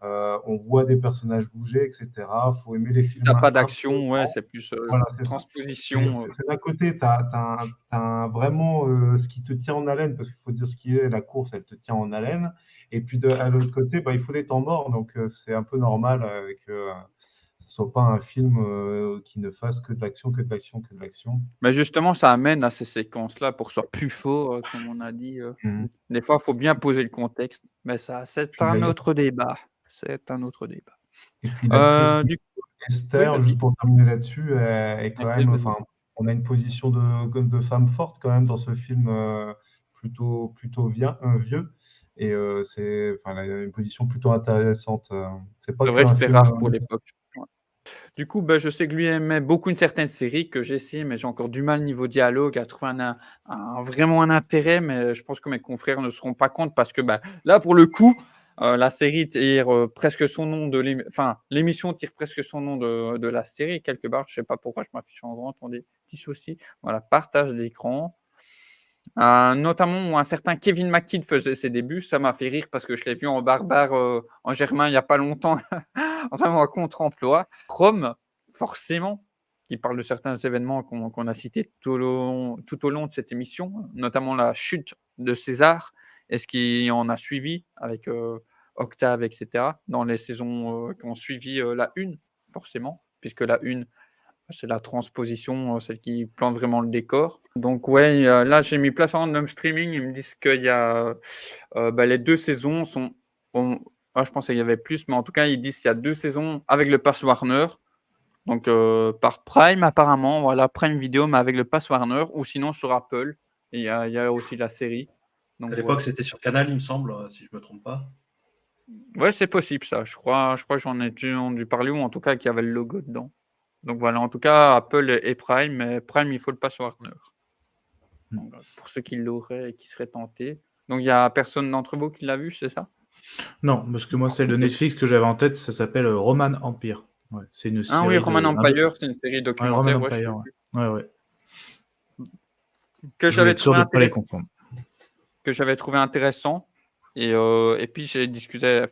on voit des personnages bouger, etc. Faut aimer les films. T'as pas d'action, ouais, c'est plus voilà, transposition. C'est d'un côté, t'as vraiment ce qui te tient en haleine, parce qu'il faut dire ce qui est la course, elle te tient en haleine. Et puis à l'autre côté, il faut des temps morts, donc c'est un peu normal que ce soit pas un film qui ne fasse que de l'action, que de l'action, que de l'action. Mais justement, ça amène à ces séquences-là pour que ce soit plus faux, comme on a dit. Des fois, il faut bien poser le contexte. Mais ça, c'est un autre débat. C'est un autre débat. Et puis l'actrice Esther, juste pour terminer là-dessus, est quand même. Enfin, on a une position de femme forte quand même dans ce film plutôt vieux. Et elle a une position plutôt intéressante. C'est vrai que c'était rare pour l'époque. Du coup, je sais que lui aimait beaucoup une certaine série que j'ai essayé, mais j'ai encore du mal niveau dialogue à trouver vraiment un intérêt. Mais je pense que mes confrères ne se rendront pas compte parce que là, pour le coup, la série tire presque son nom de l'émission tire presque son nom de la série quelque part. Je sais pas pourquoi je m'affiche en grand. Attendez, petit souci. Voilà, partage d'écran. Notamment où un certain Kevin McKidd faisait ses débuts. Ça m'a fait rire parce que je l'ai vu en barbare en germain il n'y a pas longtemps, vraiment un contre-emploi. Rome, forcément, qui parle de certains événements qu'on a cités tout au long de cette émission, notamment la chute de César et ce qui en a suivi avec Octave, etc., dans les saisons qui ont suivi la une, forcément, puisque la une, c'est la transposition, celle qui plante vraiment le décor. Donc ouais, là j'ai mis plateforme de streaming, ils me disent qu'il y a les 2 saisons sont. Je pensais qu'il y avait plus, mais en tout cas ils disent qu'il y a 2 saisons avec le pass Warner. Donc par Prime apparemment, voilà, Prime Video, mais avec le pass Warner, ou sinon sur Apple. Et il y a aussi la série. Donc, à l'époque, c'était sur Canal, il me semble, si je ne me trompe pas. Ouais, c'est possible ça. Je crois que j'en ai dû parler, ou en tout cas qu'il y avait le logo dedans. Donc voilà, en tout cas, Apple et Prime, mais Prime, il faut le pass Warner. Donc, pour ceux qui l'auraient et qui seraient tentés. Donc il n'y a personne d'entre vous qui l'a vu, c'est ça? Non, parce que moi, celle de Netflix que j'avais en tête, ça s'appelle Roman Empire. Ouais, c'est une série. Ah oui, Roman Empire, c'est une série documentaire. Ouais, Roman Empire, ouais. Que j'avais trouvé intéressant. Que j'avais trouvé intéressant. Et puis j'ai discuté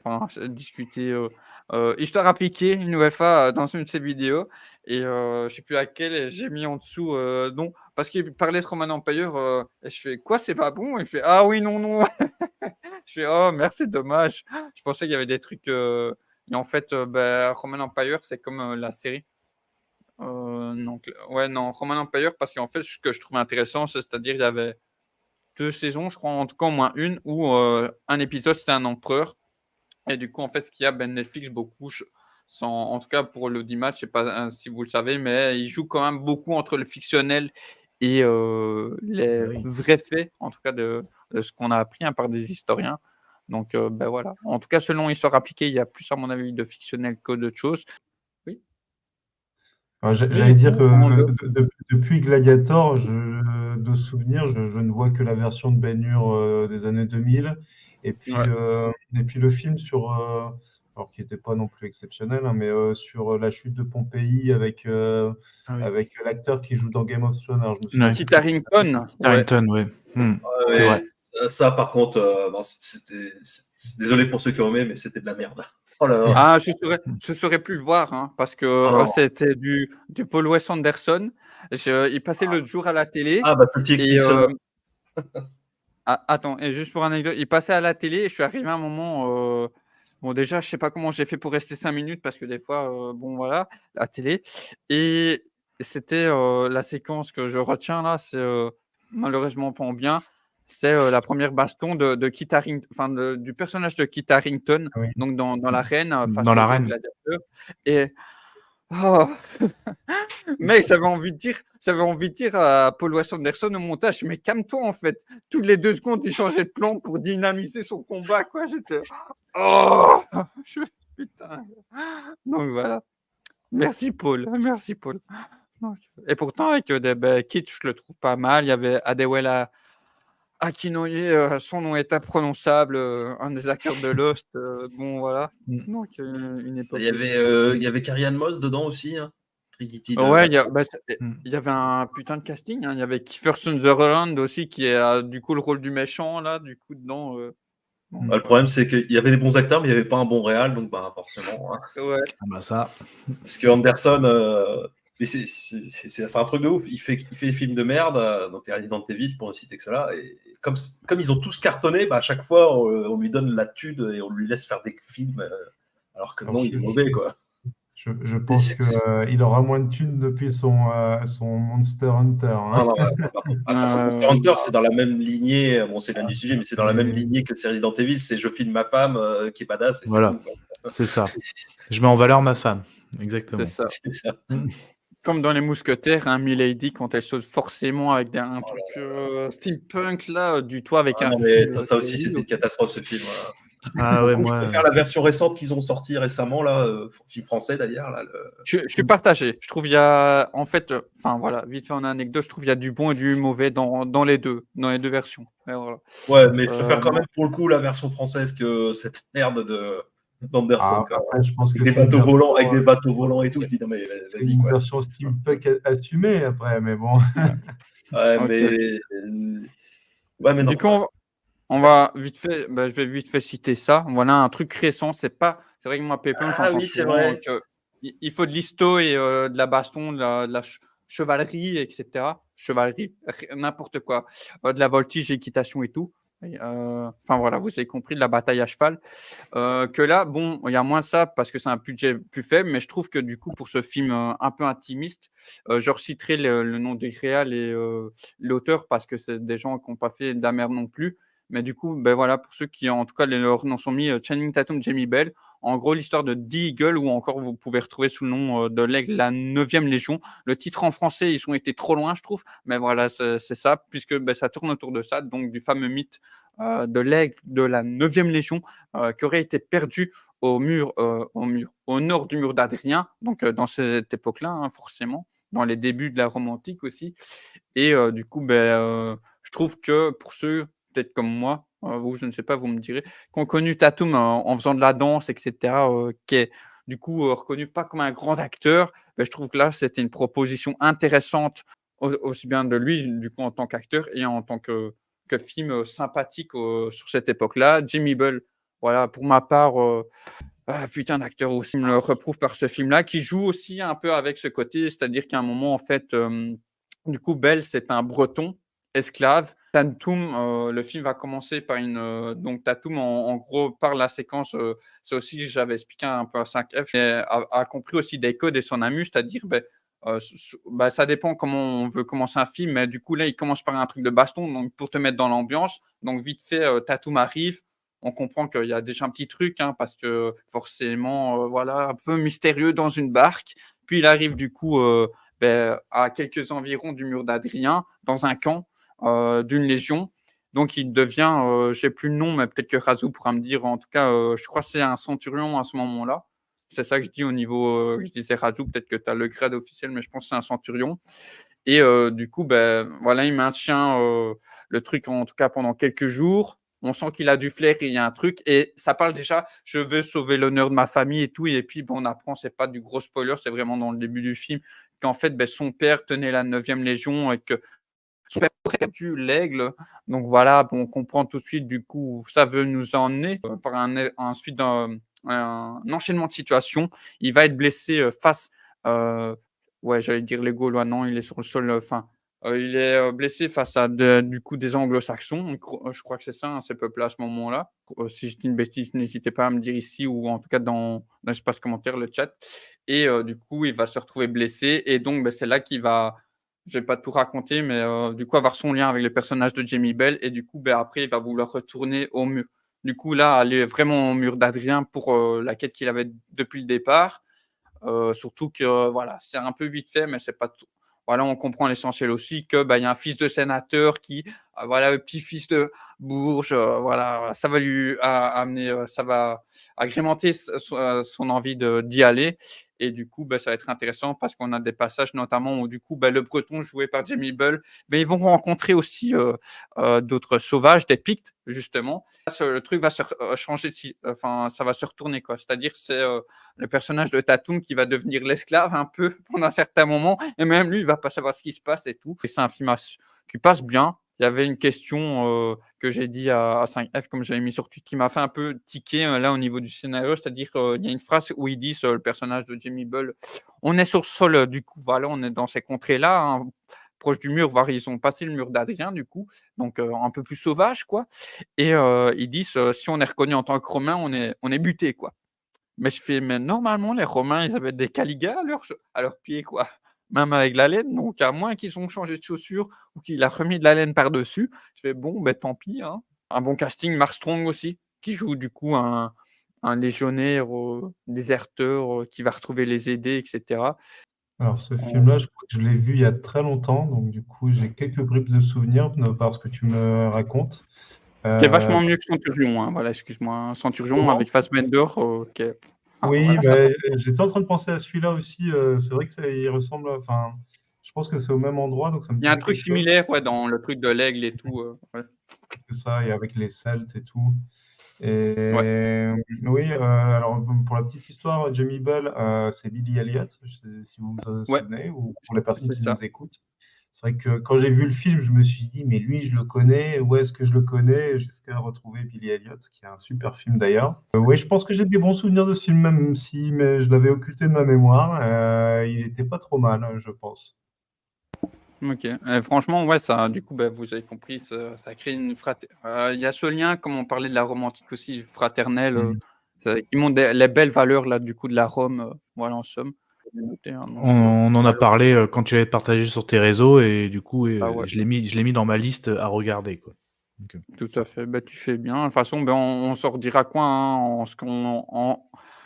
histoire appliquée une nouvelle fois dans une de ses vidéos. Et je sais plus laquelle, et j'ai mis en dessous non, parce qu'il parlait de Roman Empire. Et je fais quoi, c'est pas bon? Il fait ah oui, non. Je fais oh merci, dommage. Je pensais qu'il y avait des trucs. Et en fait, Roman Empire, c'est comme la série. Non, Roman Empire, parce qu'en fait, ce que je trouvais intéressant, c'est-à-dire il y avait 2 saisons, je crois, en tout cas au moins une, où un épisode c'était un empereur. Et du coup, en fait, ce qu'il y a, Netflix beaucoup, en tout cas pour l'audimatch, je sais pas si vous le savez, mais il joue quand même beaucoup entre le fictionnel et les vrais faits, en tout cas de ce qu'on a appris par des historiens. Donc voilà. En tout cas, selon Histoire appliquée, il y a plus, à mon avis, de fictionnel que d'autres choses. Oui. J'allais dire que depuis Gladiator, de souvenirs, je ne vois que la version de Ben-Hur des années 2000. Et puis, Ouais. le film alors qui n'était pas non plus exceptionnel, hein, mais sur la chute de Pompéi Ah oui. avec l'acteur qui joue dans Game of Thrones. Alors, je me souviens Ouais. Kit plus. Harington, ouais. Harrington, ouais. C'est Ouais, vrai. ça, par contre, non, désolé pour ceux qui ont aimé, mais c'était de la merde. Oh là là. Ah, je saurais plus le voir, hein, parce que Oh non. c'était du Paul Wes Anderson. Il passait l'autre jour à la télé Ah, bah, ceci et explique cela. attends, et juste pour anecdote, il passait à la télé et je suis arrivé à un moment, bon déjà je sais pas comment j'ai fait pour rester 5 minutes parce que des fois, bon voilà, la télé et c'était, la séquence que je retiens là, c'est, malheureusement pas en bien, c'est, la première baston de Kit Harington, enfin du personnage de Kit Harington, Ah oui. donc dans l'arène, face Dans aux autres l'arène. gladiateurs et oh! Mec, j'avais envie de dire à Paul Wes Anderson au montage: «Mais calme-toi en fait». Toutes les 2 secondes, il changeait de plan pour dynamiser son combat quoi, j'étais: «Oh!» je putain. Donc voilà. Merci Paul, merci Paul. Donc et pourtant avec, Kit, je le trouve pas mal. Il y avait Adewale Akintoye, son nom est imprononçable, un des acteurs de Lost, bon voilà. Mmh. Donc une époque Il aussi. y avait Carrie-Anne Moss dedans aussi, hein. Trinity de Ouais, Mmh. il y avait un putain de casting, hein. Il y avait Kiefer Sutherland aussi qui a du coup le rôle du méchant là, du coup dedans, bon Le problème, c'est qu'il y avait des bons acteurs, mais il n'y avait pas un bon réal, donc bah, forcément. Hein. ouais. Ah bah ça. Parce que Anderson, mais c'est un truc de ouf. Il fait des films de merde, donc les Resident Evil, pour ne citer que cela. Et comme ils ont tous cartonné, bah, à chaque fois, on lui donne la thune et on lui laisse faire des films, alors que Alors, non, il est mauvais, quoi. je pense qu'il aura moins de thunes depuis son Monster Hunter. Ah, Hein. non, de toute façon, Monster Hunter, c'est dans la même lignée, bon, c'est loin du sujet, mais c'est dans la même lignée que c'est Resident Evil, c'est je filme ma femme qui est badass et Voilà. c'est tout. Quoi. C'est ça. Je mets en valeur ma femme. C'est Exactement. ça. C'est ça. Mmh. Comme dans Les Mousquetaires, hein, Milady quand elle saute forcément avec un Oh truc, là steampunk là, du toit avec Ah un non, mais fil, ça aussi, Milady c'était une aussi. catastrophe, ce film. Voilà. Ah ouais, Je moi. préfère la version récente qu'ils ont sortie récemment, là, film français d'ailleurs. Là, Je suis partagé. Je trouve il y a en fait, enfin voilà, vite fait en anecdote, je trouve il y a du bon et du mauvais dans les 2 versions. Et voilà. Ouais, mais je préfère quand Non. même pour le coup la version française que cette merde d'Anderson. Quoi. Après, je pense que Avec des c'est une bateaux volants, avec version, des bateaux volants et tout. Je dis non mais c'est vas-y une quoi. version steampunk assumée après, mais bon. Ouais, OK, mais OK. ouais, mais non. Du coup, on va vite fait, je vais vite fait citer ça. Voilà un truc récent, c'est vrai que moi Pépin, Ah j'entends oui, c'est souvent vrai. qu'il faut de l'histo et de la baston, de la chevalerie et cetera. Chevalerie, n'importe quoi, de la voltige, équitation et tout et enfin voilà, vous avez compris, de la bataille à cheval. Que là, bon, il y a moins ça parce que c'est un budget plus faible, mais je trouve que du coup, pour ce film, un peu intimiste, je reciterai le nom du réal et l'auteur parce que c'est des gens qui ont pas fait de la merde non plus. Mais du coup, ben voilà, pour ceux qui en tout cas leurs noms sont mis, Channing Tatum, Jamie Bell. En gros, l'histoire de The Eagle ou encore vous pouvez retrouver sous le nom, de l'Aigle, la 9e Légion. Le titre en français, ils ont été trop loin, je trouve, mais voilà, c'est ça puisque, ça tourne autour de ça, donc du fameux mythe, de l'Aigle de la 9e Légion, qui aurait été perdu au nord du mur d'Adrien, donc dans cette époque-là, hein, forcément, dans les débuts de la Rome antique aussi. Et du coup, je trouve que pour ceux, peut-être comme moi, vous, je ne sais pas, vous me direz, qui ont connu Tatum en faisant de la danse, et cetera, qui est du coup, reconnu pas comme un grand acteur, je trouve que là, c'était une proposition intéressante, aussi bien de lui, du coup, en tant qu'acteur et en tant que film, sympathique, sur cette époque-là. Jimmy Bell, voilà, pour ma part, putain d'acteur aussi, me le reprouve par ce film-là, qui joue aussi un peu avec ce côté, c'est-à-dire qu'à un moment, en fait, du coup, Bell, c'est un Breton esclave. Tatum, le film va commencer par donc Tatum, en gros, par la séquence, ça aussi, j'avais expliqué un peu à 5F, et a compris aussi des codes et s'en amuse, c'est-à-dire, ça dépend comment on veut commencer un film, mais du coup, là, il commence par un truc de baston, donc pour te mettre dans l'ambiance. Donc vite fait, Tatum arrive, on comprend qu'il y a déjà un petit truc, hein, parce que forcément, voilà, un peu mystérieux dans une barque. Puis il arrive du coup, à quelques environs du mur d'Adrien, dans un camp, d'une légion. Donc il devient, j'ai plus le nom, mais peut-être que Razou pourra me dire. En tout cas, je crois que c'est un centurion à ce moment-là. C'est ça que je dis au niveau, je disais Razou, peut-être que tu as le grade officiel, mais je pense que c'est un centurion. Et du coup, voilà, il maintient le truc, en tout cas pendant quelques jours. On sent qu'il a du flair, il y a un truc. Et ça parle déjà, je veux sauver l'honneur de ma famille et tout. Et puis, on apprend, c'est pas du gros spoiler, c'est vraiment dans le début du film, qu'en fait, son père tenait la 9e Légion et que son père aurait perdu l'aigle. Donc voilà, on comprend tout de suite, du coup, où ça veut nous emmener par ensuite un enchaînement de situations. Il va être blessé face. Ouais, j'allais dire les Gaulois, non, il est sur le sol. Il est blessé face à du coup des Anglo-Saxons. Je crois que c'est ça, hein, ces peuples-là à ce moment-là. Si je dis une bêtise, n'hésitez pas à me dire ici ou en tout cas dans l'espace commentaire, le chat. Et du coup, il va se retrouver blessé. Et donc, c'est là qu'il va. Je vais pas tout raconter, mais du coup, avoir son lien avec le personnage de Jamie Bell. Et du coup, après, il va vouloir retourner au mur. Du coup, là, aller vraiment au mur d'Adrien pour la quête qu'il avait depuis le départ. Surtout que voilà, c'est un peu vite fait, mais c'est pas tout. Voilà, on comprend l'essentiel aussi que il y a un fils de sénateur qui, voilà, le petit-fils de Bourges, voilà, ça va lui amener, ça va agrémenter son envie d'y aller. Et du coup, ça va être intéressant parce qu'on a des passages notamment où du coup, le Breton joué par Jamie Bell, ils vont rencontrer aussi d'autres sauvages, des Pictes justement. Le truc va se changer, ça va se retourner quoi. C'est-à-dire c'est le personnage de Tatum qui va devenir l'esclave un peu pendant un certain moment, et même lui, il va pas savoir ce qui se passe et tout. Et c'est un film qui passe bien. Il y avait une question que j'ai dit à 5F, comme j'avais mis sur Twitter, qui m'a fait un peu tiquer là au niveau du scénario. C'est-à-dire il y a une phrase où ils disent, le personnage de Jamie Bell, on est sur le sol, du coup, voilà, on est dans ces contrées-là, hein, proche du mur, voire ils ont passé le mur d'Adrien, du coup, donc un peu plus sauvage, quoi. Et ils disent, si on est reconnu en tant que Romain, on est buté, quoi. Mais je fais, mais normalement, les Romains, ils avaient des caligas à leurs pieds, quoi. Même avec la laine, donc à moins qu'ils ont changé de chaussures ou qu'il a remis de la laine par-dessus. Je fais, bon, tant pis, hein. Un bon casting, Mark Strong aussi, qui joue du coup un légionnaire déserteur qui va retrouver les aider, etc. Alors, ce film-là, je crois que je l'ai vu il y a très longtemps, donc du coup, j'ai quelques bribes de souvenirs par ce que tu me racontes. Qui est vachement mieux que Centurion, hein. Voilà, excuse-moi. Centurion Comment? avec Fassbender, Oui, voilà, ça. j'étais en train de penser à celui-là aussi. C'est vrai que il ressemble. Enfin, je pense que c'est au même endroit, donc ça me Il y a un disait truc quelque chose. similaire, ouais, dans le truc de l'aigle et tout. Ouais. C'est ça, et avec les Celtes et tout. Ouais, Et oui, alors pour la petite histoire, Jamie Bell, c'est Billy Elliot, je sais si vous vous en ouais, souvenez, ou pour les personnes c'est qui ça. nous écoutent. C'est vrai que quand j'ai vu le film, je me suis dit, mais lui, je le connais, où est-ce que je le connais? Jusqu'à retrouver Billy Elliot, qui est un super film d'ailleurs. Oui, je pense que j'ai des bons souvenirs de ce film, même si mais je l'avais occulté de ma mémoire. Il n'était pas trop mal, je pense. OK. Franchement, ouais, ça du coup, vous avez compris, ça crée une il y a ce lien, comme on parlait de la Rome antique aussi, fraternelle, Mm. ça qui montre les belles valeurs là, du coup, de la Rome, voilà, en somme. J'ai noté, hein, donc On en a voilà, parlé quand tu l'avais partagé sur tes réseaux et du coup, ouais, je l'ai mis dans ma liste à regarder, quoi. Donc, tout à fait. Tu fais bien. De toute façon, on s'en redira quoi, hein,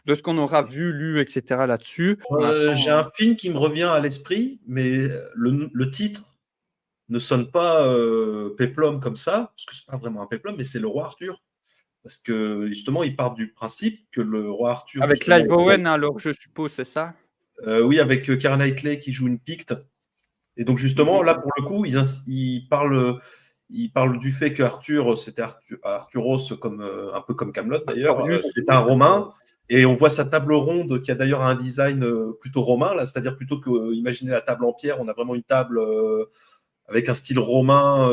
de ce qu'on aura vu, lu, et cetera là-dessus. Pour J'ai l'instant, un film qui me revient à l'esprit, mais le titre ne sonne pas péplum comme ça, parce que c'est pas vraiment un péplum, mais c'est le roi Arthur. Parce que justement, il part du principe que le roi Arthur, avec justement, Clive Owen, alors, je suppose, c'est ça? oui, avec Keira Knightley qui joue une Picte. Et donc, justement, Mmh. là, pour le coup, il parle du fait que Arthur, c'était Arturos, comme, un peu comme Camelot d'ailleurs, Artorius. c'est un Romain. Et on voit sa table ronde qui a d'ailleurs un design plutôt romain, là, c'est-à-dire plutôt que imaginer la table en pierre, on a vraiment une table avec un style romain,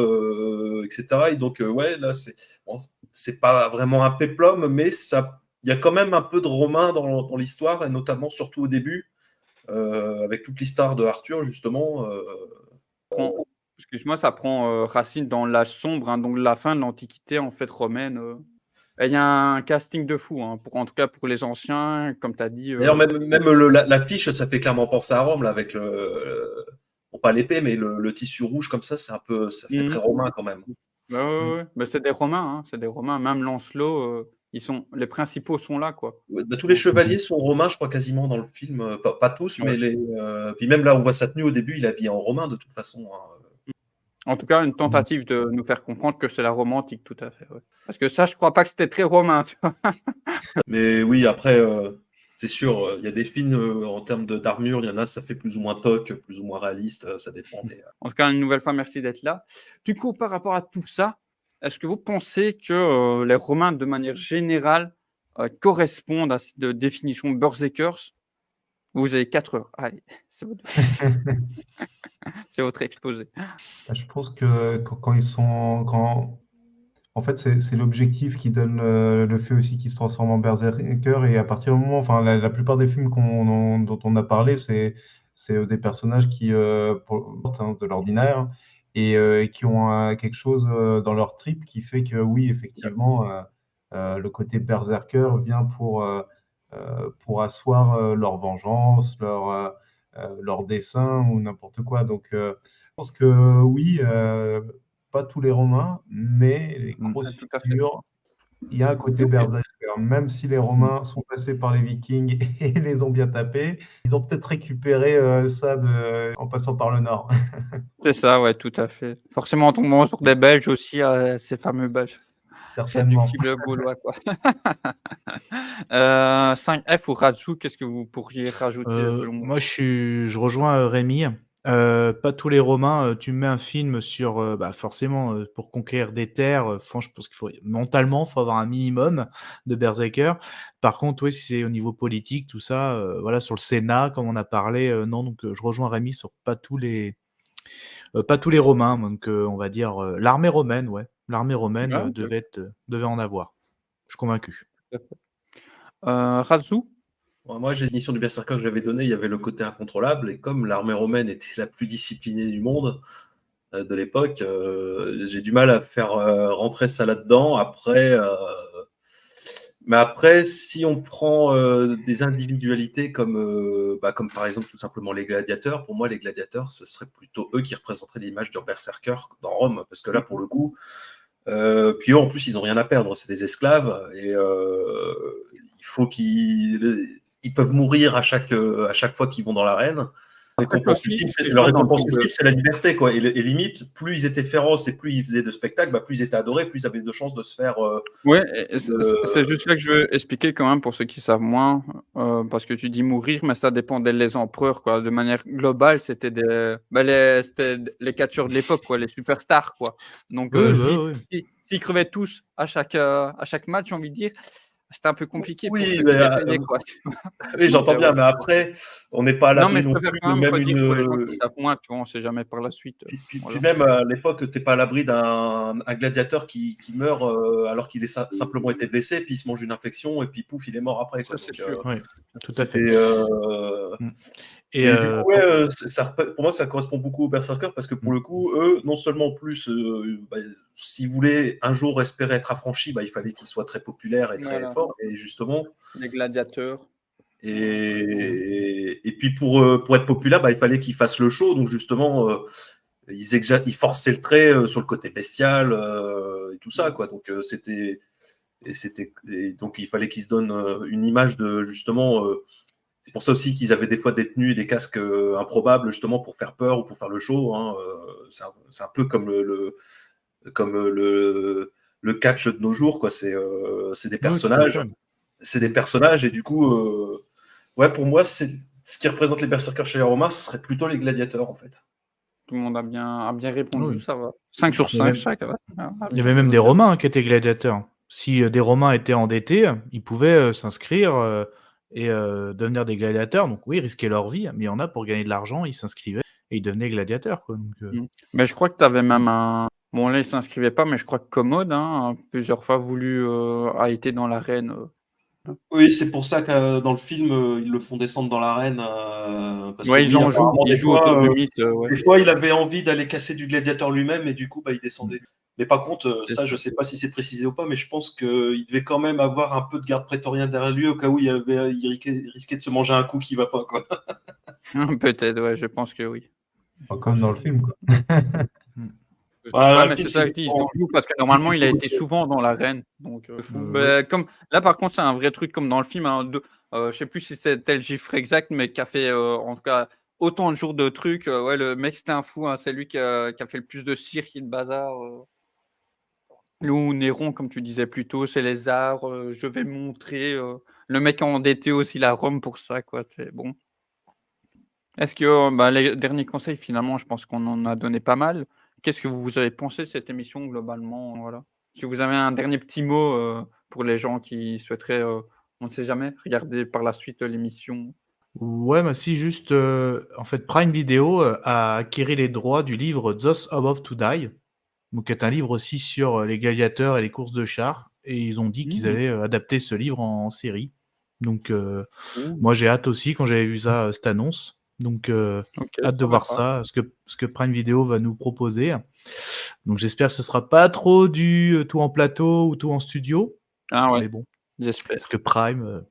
etc. Et donc, ouais, là, c'est pas vraiment un péplum, mais il y a quand même un peu de romain dans l'histoire, et notamment, surtout au début, avec toute l'histoire de Arthur, justement. Excuse-moi, ça prend racine dans l'âge sombre, hein, donc la fin de l'Antiquité en fait romaine. Et il y a un casting de fou, hein, en tout cas pour les anciens, comme tu as dit. D'ailleurs, même l'affiche, ça fait clairement penser à Rome, là, avec bon, pas l'épée, mais le tissu rouge comme ça, ça fait très Mhm. romain quand même. Ouais, ouais, ouais. C'est des Romains, hein, c'est des Romains. Même Lancelot, les principaux sont là, quoi. Tous les Donc, chevaliers sont romains, je crois, quasiment dans le film. Pas tous, ouais. mais puis même là, on voit sa tenue au début, il est habillé en romain de toute façon, hein. En tout cas, une tentative de nous faire comprendre que c'est la Rome antique, tout à fait. Ouais. Parce que ça, je crois pas que c'était très romain. Tu vois. Mais oui, après, C'est sûr, il y a des films en termes d'armure, il y en a, ça fait plus ou moins toc, plus ou moins réaliste, ça dépend. Mais, En tout cas, une nouvelle fois, merci d'être là. Du coup, par rapport à tout ça, est-ce que vous pensez que les Romains, de manière générale, correspondent à cette définition Berserkers? Vous avez 4 heures. Allez, c'est votre, c'est votre exposé. Bah, je pense que quand ils sont, en fait, c'est l'objectif qui donne le fait aussi qu'ils se transforment en berserker. Et à partir du moment, enfin, la plupart des films dont on a parlé, c'est des personnages qui sortent de l'ordinaire et qui ont quelque chose dans leur trip qui fait que oui, effectivement, le côté berserker vient pour asseoir leur vengeance, leur dessein ou n'importe quoi. Donc, je pense que oui, pas tous les Romains, mais les grosses Tout à fait. figures, il y a un côté Ok. berserker. Même si les Romains sont passés par les Vikings et les ont bien tapés, ils ont peut-être récupéré ça en passant par le Nord. C'est ça, ouais, tout à fait. Forcément, en tombant sur des Belges aussi, ces fameux Belges. Du Certainement. fibre gaulois, quoi. 5F ou Ratsu, qu'est-ce que vous pourriez rajouter selon moi? Moi, je rejoins Rémi. Pas tous les Romains. Tu me mets un film sur, bah, forcément, pour conquérir des terres, je pense qu'il faut mentalement, faut avoir un minimum de berserker. Par contre, oui, si c'est au niveau politique, tout ça, voilà, sur le Sénat, comme on a parlé, non, donc je rejoins Rémi sur pas tous les Romains, donc on va dire, l'armée romaine, ouais. L'armée romaine, Ah, ok, devait en avoir. Je suis convaincu. tout à fait. Ratsu? moi, j'ai l'émission du Berserker que j'avais donnée, il y avait le côté incontrôlable, et comme l'armée romaine était la plus disciplinée du monde de l'époque, j'ai du mal à faire rentrer ça là-dedans. Mais après, si on prend des individualités comme par exemple tout simplement les gladiateurs, pour moi les gladiateurs, ce serait plutôt eux qui représenteraient l'image du berserker dans Rome, parce que là pour le coup, puis eux en plus ils n'ont rien à perdre, c'est des esclaves, et il faut ils peuvent mourir à chaque fois qu'ils vont dans l'arène. Après, Leur excuse-moi récompense d'entendre. ultime, c'est la liberté, quoi. Et limite, plus ils étaient féroces et plus ils faisaient de spectacles, bah, plus ils étaient adorés, plus ils avaient de chances de se faire. Ouais, et c'est juste là que je veux expliquer quand même pour ceux qui savent moins, parce que tu dis mourir, mais ça dépendait des empereurs, quoi. De manière globale, c'était c'était les catcheurs de l'époque, quoi, les superstars, quoi. Donc, Oui, si bah, oui. s'ils crevaient tous à chaque match, j'ai envie de dire, c'était un peu compliqué pour Oui, ceux qui les payaient, quoi. oui, Donc, j'entends bien, voilà. mais après, on n'est pas à Non, mais l'abri je non préfère plus quand de même même redire pour les gens qui savent moins, tu vois? On sait jamais par la suite, Puis voilà. même à l'époque, t'es pas à l'abri d'un gladiateur qui meurt alors qu'il est simplement été blessé, puis il se mange une infection et puis pouf, il est mort après, Ça, quoi. c'est Donc, sûr. Oui, tout à fait. c'était. Mmh. Et Mais du coup, ouais, pour pour moi, ça correspond beaucoup aux berserkers parce que pour mmh. le coup, eux, non seulement en plus, s'ils voulaient un jour espérer être affranchis, il fallait qu'ils soient très populaires et très Voilà, forts. Et justement, les gladiateurs. et puis pour être populaire, il fallait qu'ils fassent le show. Donc justement, ils forçaient le trait sur le côté bestial et tout ça, quoi. Donc donc il fallait qu'ils se donnent une image de justement. C'est pour ça aussi qu'ils avaient des fois des tenues et des casques improbables, justement pour faire peur ou pour faire le show, hein. C'est un peu comme le catch de nos jours, quoi. C'est des Oui, tout à personnages. fait. C'est des personnages, et du coup, ouais, pour moi, c'est ce qui représente les berserkers chez les Romains, ce serait plutôt les gladiateurs, en fait. Tout le monde a bien répondu, Oui. ça va. 5 sur Il y 5, avait même chaque, ouais. il y avait même des Romains qui étaient gladiateurs. Si, des Romains étaient endettés, ils pouvaient, s'inscrire, et devenir des gladiateurs. Donc oui, ils risquaient leur vie, mais il y en a pour gagner de l'argent, ils s'inscrivaient et ils devenaient gladiateurs, quoi, donc Mais je crois que tu avais même un bon là, il s'inscrivait pas, mais je crois que Commode, hein, a plusieurs fois a été dans l'arène, Oui, c'est pour ça que dans le film, ils le font descendre dans l'arène, parce que Ouais, oui, apparemment, ils jouent autour du mythe, ouais. des fois, il avait envie d'aller casser du gladiateur lui-même et du coup, il descendait. Mais par contre, C'est ça, ça. je sais pas si c'est précisé ou pas, mais je pense qu'il devait quand même avoir un peu de garde prétorien derrière lui au cas où il risquait de se manger un coup qui va pas, quoi. Peut-être, ouais, je pense que oui. Pas comme dans le film, quoi. mmh. Ouais, Voilà, le mais film, c'est ça que je dis, ils en jouent parce que c'est normalement, il a plutôt. été souvent dans l'arène, donc Oui. comme là, par contre, c'est un vrai truc comme dans le film, hein, je sais plus si c'était le chiffre exact, mais qui a fait, en tout cas, autant de jours de trucs, ouais, le mec, c'était un fou, hein, c'est lui qui a fait le plus de cirque et de bazar, Nous, Néron, comme tu disais plus tôt, c'est les arts, je vais montrer, le mec endetté aussi la Rome pour ça, quoi. C'est bon. Est-ce que les derniers conseils, finalement, je pense qu'on en a donné pas mal. Qu'est-ce que vous avez pensé de cette émission globalement? Voilà. Si vous avez un dernier petit mot pour les gens qui souhaiteraient, on ne sait jamais, regarder par la suite l'émission. Ouais, bah si, juste, en fait, Prime Video a acquéri les droits du livre Those About to Die, donc qui est un livre aussi sur les gladiateurs et les courses de chars, et ils ont dit qu'ils Mmh. allaient adapter ce livre en série. Donc, Cool. moi j'ai hâte aussi quand j'avais vu ça, cette annonce. Donc, OK, hâte je de savais voir pas. ça, ce que Prime Video va nous proposer. Donc j'espère que ce sera pas trop du tout en plateau ou tout en studio, Ah ouais, mais bon. j'espère. Parce que Prime,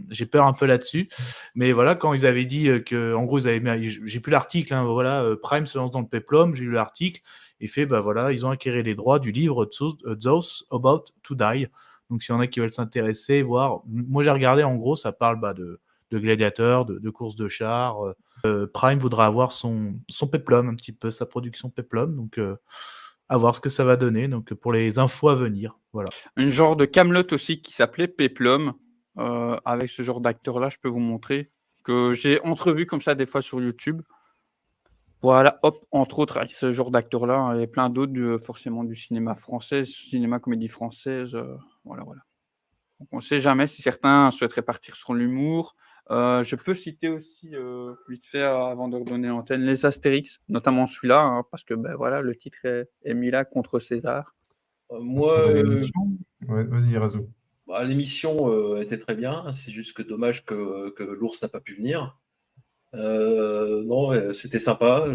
j'ai peur un peu là-dessus. Mais voilà, quand ils avaient dit que, en gros, ils avaient mis, j'ai plus l'article, hein, voilà, Prime se lance dans le péplum, j'ai lu l'article, et fait, bah voilà, ils ont acquéré les droits du livre Those About to Die. Donc, s'il y en a qui veulent s'intéresser, voir, moi j'ai regardé, en gros, ça parle de gladiateurs, de courses de chars. Prime voudra avoir son péplum, un petit peu, sa production péplum. Donc, à voir ce que ça va donner. Donc, pour les infos à venir, voilà. Un genre de Kaamelott aussi qui s'appelait Péplum, avec ce genre d'acteur-là, je peux vous montrer, que j'ai entrevu comme ça des fois sur YouTube. Voilà, hop, entre autres avec ce genre d'acteur-là, hein, et plein d'autres, forcément du cinéma français, cinéma comédie française, voilà. Donc on ne sait jamais si certains souhaiteraient partir sur l'humour. Je peux citer aussi, vite fait, avant de redonner l'antenne, les Astérix, notamment celui-là, hein, parce que, voilà, le titre est mis là contre César. Moi, Sur l'émission? Ouais, vas-y, Razou. l'émission était très bien. C'est juste que dommage que l'ours n'a pas pu venir. Non, c'était sympa.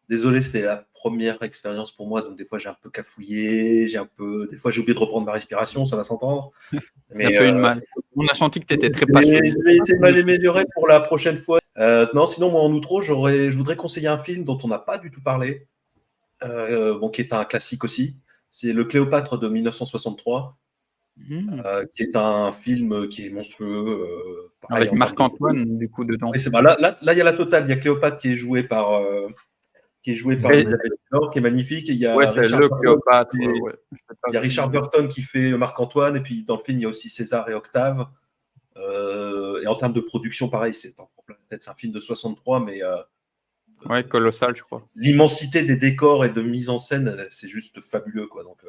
Désolé, c'est la première expérience pour moi, donc des fois j'ai un peu cafouillé, des fois j'ai oublié de reprendre ma respiration, ça va s'entendre. Il y a Mais pas eu de mal. On a senti que tu étais très je passionné. vais essayer de m'améliorer pour la prochaine fois. Non, sinon moi en outro, je voudrais conseiller un film dont on n'a pas du tout parlé, qui est un classique aussi. C'est Le Cléopâtre de 1963. Mmh. Qui est un film qui est monstrueux. Pareil, Avec en termes de. Marc-Antoine, du coup, dedans. Oui, là, il y a la totale. Il y a Cléopâtre qui est joué par Et Elisabeth Taylor, qui est magnifique. Et il y ouais, a c'est Richard le Burton Cléopâtre, qui fait, ouais. Je l'ai pas il y a vu, Richard mais Burton qui fait Marc-Antoine. Et puis dans le film, il y a aussi César et Octave. Et en termes de production, pareil, c'est un film de 63, mais ouais, colossal, je crois. l'immensité des décors et de mise en scène, c'est juste fabuleux, quoi. Donc,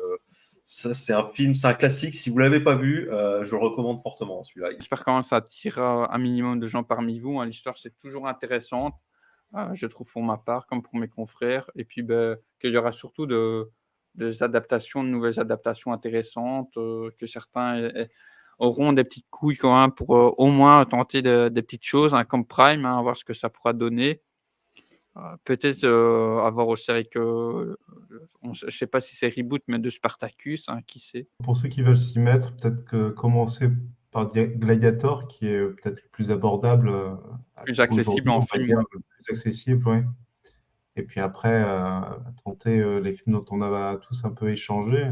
ça, c'est un classique. Si vous l'avez pas vu, je le recommande fortement, celui-là. J'espère quand même que ça attirera un minimum de gens parmi vous, hein. L'histoire, c'est toujours intéressante, je trouve pour ma part, comme pour mes confrères. Et puis, qu'il y aura surtout des adaptations, de nouvelles adaptations intéressantes, que certains auront des petites couilles quand même pour au moins tenter des petites choses, hein, comme Prime, hein, voir ce que ça pourra donner. Peut-être avoir aussi avec, je sais pas si c'est reboot, mais de Spartacus, hein, qui sait. Pour ceux qui veulent s'y mettre, peut-être que commencer par Gladiator, qui est peut-être le plus abordable Plus accessible aujourd'hui, en on va film, dire, ouais. le plus accessible, ouais. Et puis après, tenter les films dont on a tous un peu échangé,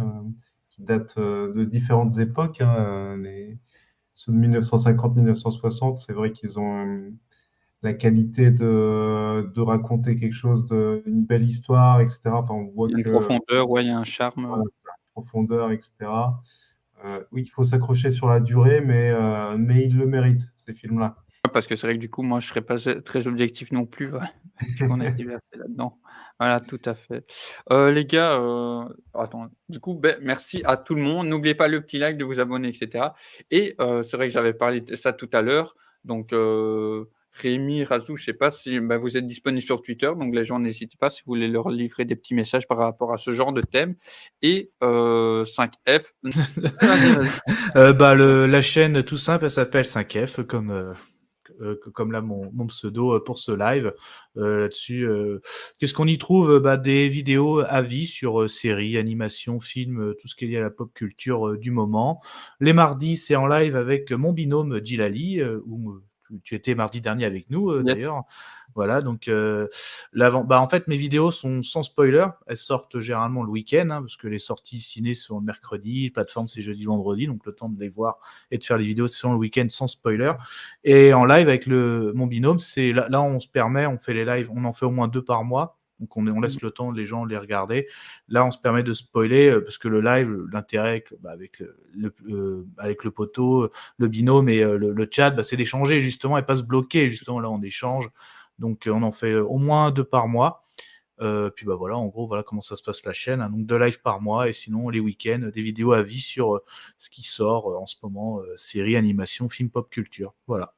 qui datent de différentes époques, hein, ceux de 1950-1960, c'est vrai qu'ils ont la qualité de raconter quelque chose, une belle histoire, etc. Enfin, on voit Il y a une que profondeur, ouais, il y a un charme, voilà, ça a une profondeur, etc. Oui, il faut s'accrocher sur la durée, mais ils le méritent, ces films-là. parce que c'est vrai que du coup, moi, je serais pas très objectif non plus, ouais, vu qu'on a été versé là-dedans. Voilà, tout à fait. Les gars, attends, du coup, merci à tout le monde. N'oubliez pas le petit like, de vous abonner, et cetera. Et c'est vrai que j'avais parlé de ça tout à l'heure. Donc, Rémi, Razou, je sais pas si vous êtes disponible sur Twitter, donc les gens, n'hésitez pas si vous voulez leur livrer des petits messages par rapport à ce genre de thème. Et 5F. Vas-y. La chaîne, tout simple, elle s'appelle 5F, comme là mon pseudo pour ce live. Là-dessus, qu'est-ce qu'on y trouve? Des vidéos avis sur séries, animations, films, tout ce qui est lié à la pop culture du moment. Les mardis, c'est en live avec mon binôme Djilali, où tu étais mardi dernier avec nous, Yes. d'ailleurs. Voilà, donc en fait, mes vidéos sont sans spoiler. Elles sortent généralement le week-end, hein, parce que les sorties ciné sont le mercredi, plateforme c'est jeudi, vendredi, donc le temps de les voir et de faire les vidéos c'est le week-end sans spoiler. Et en live avec mon binôme, c'est là on se permet, on fait les lives, on en fait au moins 2 par mois. Donc on laisse le temps les gens de les regarder. Là, on se permet de spoiler parce que le live, l'intérêt avec le poteau, le binôme et le chat, c'est d'échanger justement et pas se bloquer. Justement, là, on échange. Donc on en fait au moins 2 par mois. Puis voilà, en gros, voilà comment ça se passe la chaîne. Donc 2 lives par mois et sinon les week-ends, des vidéos à vie sur ce qui sort en ce moment, séries, animations, films, pop culture. Voilà.